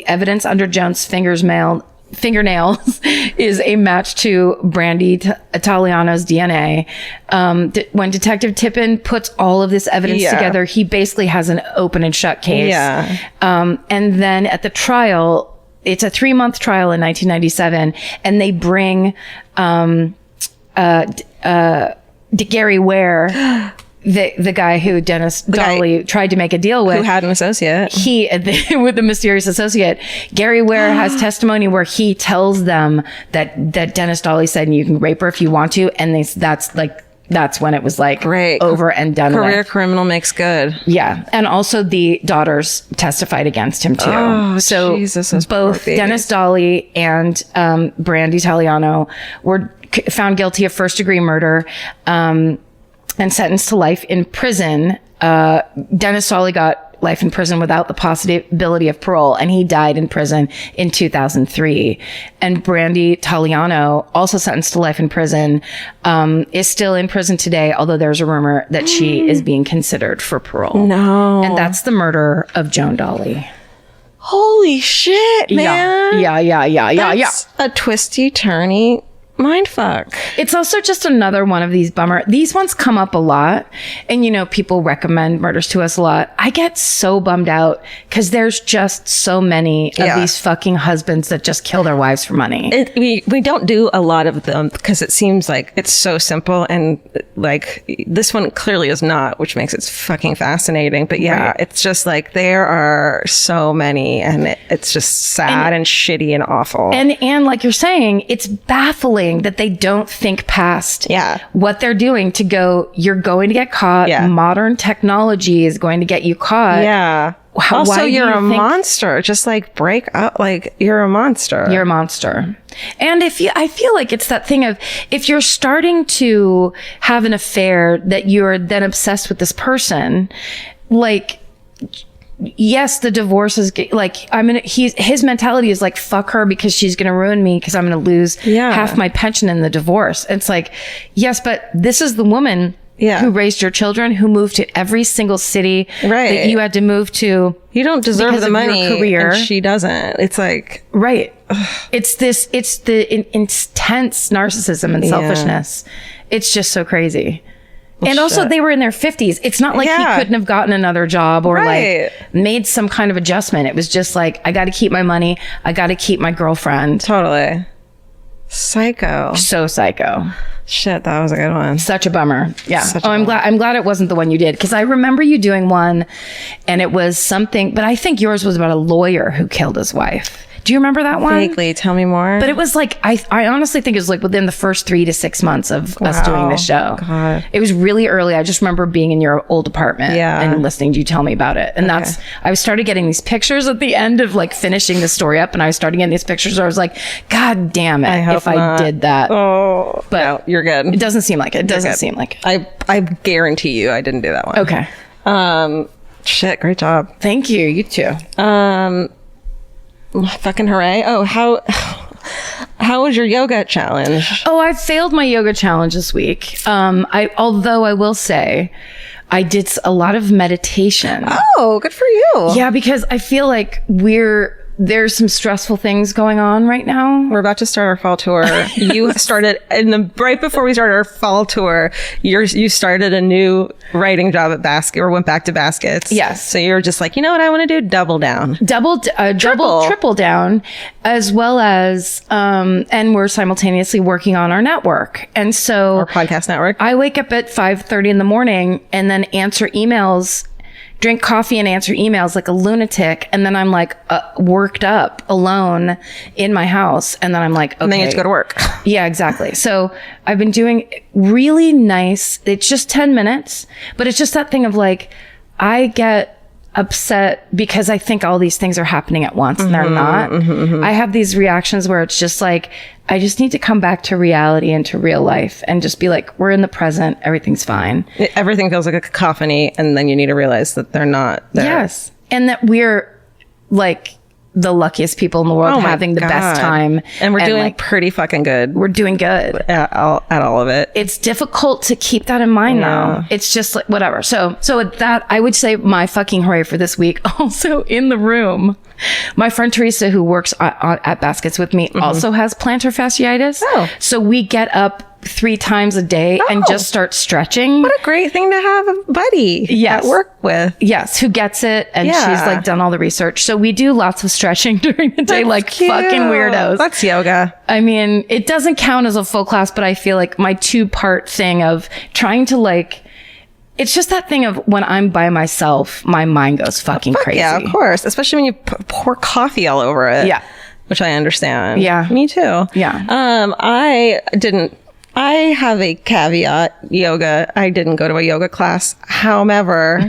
evidence under Joan's fingernails is a match to Brandy Italiano's DNA. When Detective Tippin puts all of this evidence together, he basically has an open and shut case. Yeah. And then at the trial, it's a 3-month trial in 1997, and they bring Gary Ware, the guy who Dawley tried to make a deal with, who had an associate. With the mysterious associate. Gary Ware has testimony where he tells them that Dennis Dawley said, you can rape her if you want to, and that's when it was like over and done with. Career criminal makes good. Yeah. And also the daughters testified against him too. Oh, so Jesus, both Dennis Dawley and Brandy Italiano were found guilty of first-degree murder and sentenced to life in prison. Dennis Dawley got life in prison without the possibility of parole, and he died in prison in 2003. And Brandy Italiano, also sentenced to life in prison, is still in prison today, although there's a rumor that she is being considered for parole. No. And that's the murder of Joan Dawley. Holy shit, man. Yeah. That's a twisty-turny mindfuck. It's also just another one of these bummer. These ones come up a lot, and you know, people recommend murders to us a lot. I get so bummed out because there's just so many of these fucking husbands that just kill their wives for money. We don't do a lot of them because it seems like it's so simple, and like this one clearly is not, which makes it fucking fascinating. But it's just like there are so many, and it's just sad and shitty and awful. And like you're saying, it's baffling that they don't think past what they're doing to go, you're going to get caught. Modern technology is going to get you caught. Yeah. Also, you're a monster. Just like break up. Like you're a monster. You're a monster. And I feel like it's that thing of, if you're starting to have an affair that you're then obsessed with this person, like, yes, the divorce is like, his mentality is like, fuck her because she's going to ruin me because I'm going to lose half my pension in the divorce. It's like, yes, but this is the woman who raised your children, who moved to every single city that you had to move to. You don't deserve the money, career. And she doesn't. It's like, it's the intense narcissism and selfishness. It's just so crazy. And also, they were in their 50s. It's not like he couldn't have gotten another job or like made some kind of adjustment. It was just like, I got to keep my money. I got to keep my girlfriend. Totally. Psycho. So psycho. Shit, that was a good one. Such a bummer. Yeah. I'm glad it wasn't the one you did, because I remember you doing one, and it was something, but I think yours was about a lawyer who killed his wife. Do you remember that one? Vaguely. Tell me more. But it was like, I honestly think it was like within the first 3 to 6 months of us doing this show. God. It was really early. I just remember being in your old apartment and listening to you tell me about it. And I started getting these pictures at the end of like finishing the story up, and I started getting these pictures where I was like, God damn it, I did that. Oh, but no, you're good. It doesn't seem like it. It doesn't seem like it. I guarantee you I didn't do that one. Okay. Shit, great job. Thank you. You too. Fucking hooray. Oh, how was your yoga challenge? Oh, I failed my yoga challenge this week. Although I will say I did a lot of meditation. Oh, good for you. Yeah, because I feel like there's some stressful things going on right now. We're about to start our fall tour. You started right before we started our fall tour. You started a new writing job at Basket, or went back to Baskets. Yes. So you're just like, you know what I want to do? Double down, triple down, as well as, and we're simultaneously working on our network. And so our podcast network. I wake up at 5:30 in the morning and then answer emails. Drink coffee and answer emails like a lunatic. And then I'm like worked up alone in my house. And then I'm like, okay. And then you have to go to work. Yeah, exactly. So I've been doing really nice. It's just 10 minutes, but it's just that thing of like, I get upset because I think all these things are happening at once and they're not. I have these reactions where it's just like, I just need to come back to reality and to real life and just be like, we're in the present. Everything's fine. Everything feels like a cacophony. And then you need to realize that they're not there. Yes. And that we're like the luckiest people in the world, having the best time. And we're doing like, pretty fucking good. We're doing good at all of it. It's difficult to keep that in mind now. It's just like, whatever. So that, I would say my fucking hooray for this week. Also in the room, my friend Teresa, who works at Baskets with me, also has plantar fasciitis. Oh. So we get up 3 times a day and just start stretching. What a great thing to have a buddy at work with. Yes, who gets it. And she's like done all the research. So we do lots of stretching during the day. That's like cute. Fucking weirdos. That's yoga. I mean, it doesn't count as a full class, but I feel like my 2-part thing of trying to like, it's just that thing of when I'm by myself, my mind goes fucking crazy. Yeah, of course. Especially when you pour coffee all over it. Yeah. Which I understand. Yeah. Me too. Yeah. I have a caveat, yoga. I didn't go to a yoga class. However,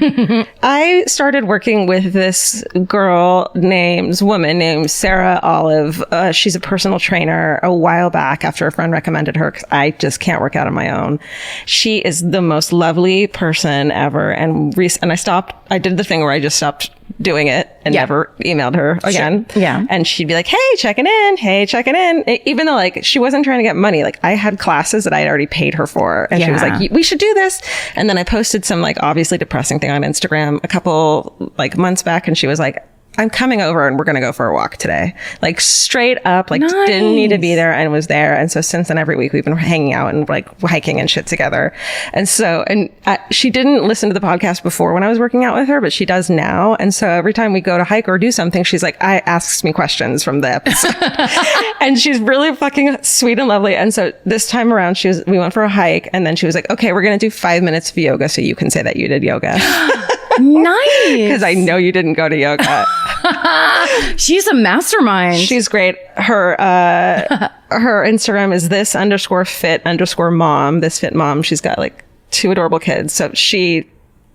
I started working with this woman named Sarah Olive. She's a personal trainer a while back after a friend recommended her because I just can't work out on my own. She is the most lovely person ever. And I did the thing where I just stopped doing it and never emailed her again. Sure. Yeah. And she'd be like, hey, checking in. Even though like she wasn't trying to get money, like I had classes that I had already paid her for. And she was like, we should do this. And then I posted some like obviously depressing thing on Instagram a couple like months back. And she was like, I'm coming over and we're going to go for a walk today. Like straight up, like nice. Didn't need to be there and was there. And so since then, every week we've been hanging out and like hiking and shit together. And so, she didn't listen to the podcast before when I was working out with her, but she does now. And so every time we go to hike or do something, she's like, asks me questions from the episode. And she's really fucking sweet and lovely. And so this time around, we went for a hike and then she was like, okay, we're going to do 5 minutes of yoga so you can say that you did yoga. Nice. Because I know you didn't go to yoga. She's a mastermind. She's great. Her Instagram is this_fit_mom, this fit mom. She's got like 2 adorable kids. So she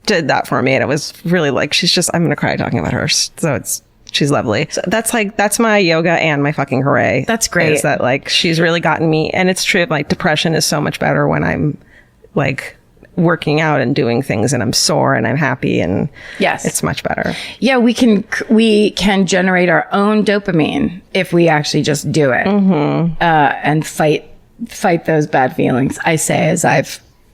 did that for me. And it was really like, I'm going to cry talking about her. So she's lovely. So that's my yoga and my fucking hooray. That's great. Is that like, she's really gotten me. And it's true. Like depression is so much better when I'm like working out and doing things and I'm sore and I'm happy and it's much better. Yeah, we can generate our own dopamine if we actually just do it and fight those bad feelings. I say as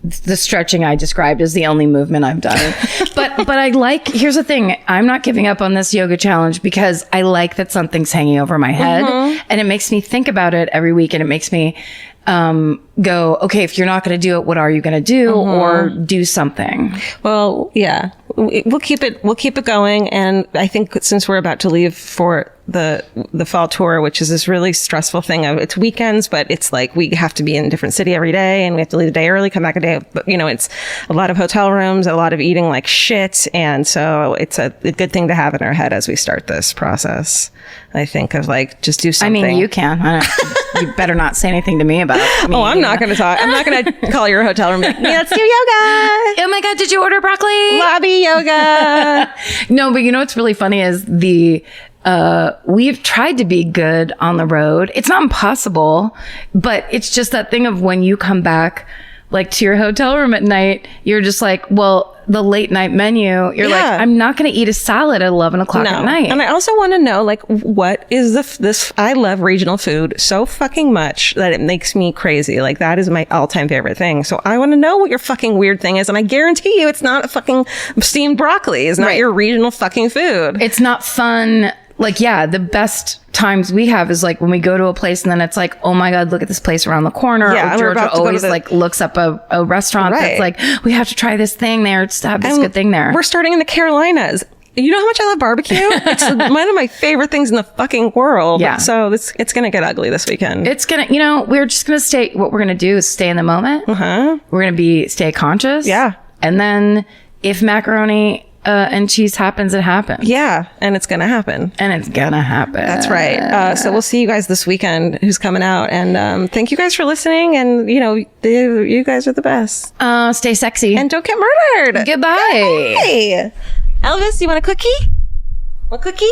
the stretching I described is the only movement I've done. But here's the thing. I'm not giving up on this yoga challenge because I like that something's hanging over my head and it makes me think about it every week and it makes me go, okay, if you're not going to do it, what are you going to do or do something? Well, yeah, we'll keep it going. And I think since we're about to leave for the fall tour, which is this really stressful thing of it's weekends, but it's like we have to be in a different city every day and we have to leave a day early, come back a day. But it's a lot of hotel rooms, a lot of eating like shit. And so it's a good thing to have in our head as we start this process. I think of like, just do something. I mean, you can. You better not say anything to me about it. I'm not going to talk. I'm not going to call your hotel room and be like, let's do yoga. Oh my God, did you order broccoli? Lobby yoga. No, but what's really funny is we've tried to be good on the road. It's not impossible, but it's just that thing of when you come back, like to your hotel room at night, you're just like, well, the late night menu, you're like, I'm not going to eat a salad at 11 o'clock at night. And I also want to know, like, what is this? I love regional food so fucking much that it makes me crazy. Like, that is my all-time favorite thing. So I want to know what your fucking weird thing is. And I guarantee you it's not a fucking steamed broccoli. It's not your regional fucking food. It's not fun. Like, yeah, the best times we have is like when we go to a place and then it's like, oh my God, look at this place around the corner. Yeah, or Georgia always like looks up a restaurant that's like, we have to try this thing there to have this good thing there. We're starting in the Carolinas. You know how much I love barbecue? It's one of my favorite things in the fucking world. Yeah. So it's going to get ugly this weekend. It's going to, we're just going to stay, what we're going to do is stay in the moment. We're going to stay conscious. Yeah. And then if macaroni and cheese happens, it happens. Yeah, and it's gonna happen. That's right. So we'll see you guys this weekend. Who's coming out? And thank you guys for listening. And you guys are the best. Stay sexy and don't get murdered. Goodbye. Hey, Elvis, you want a cookie? A cookie?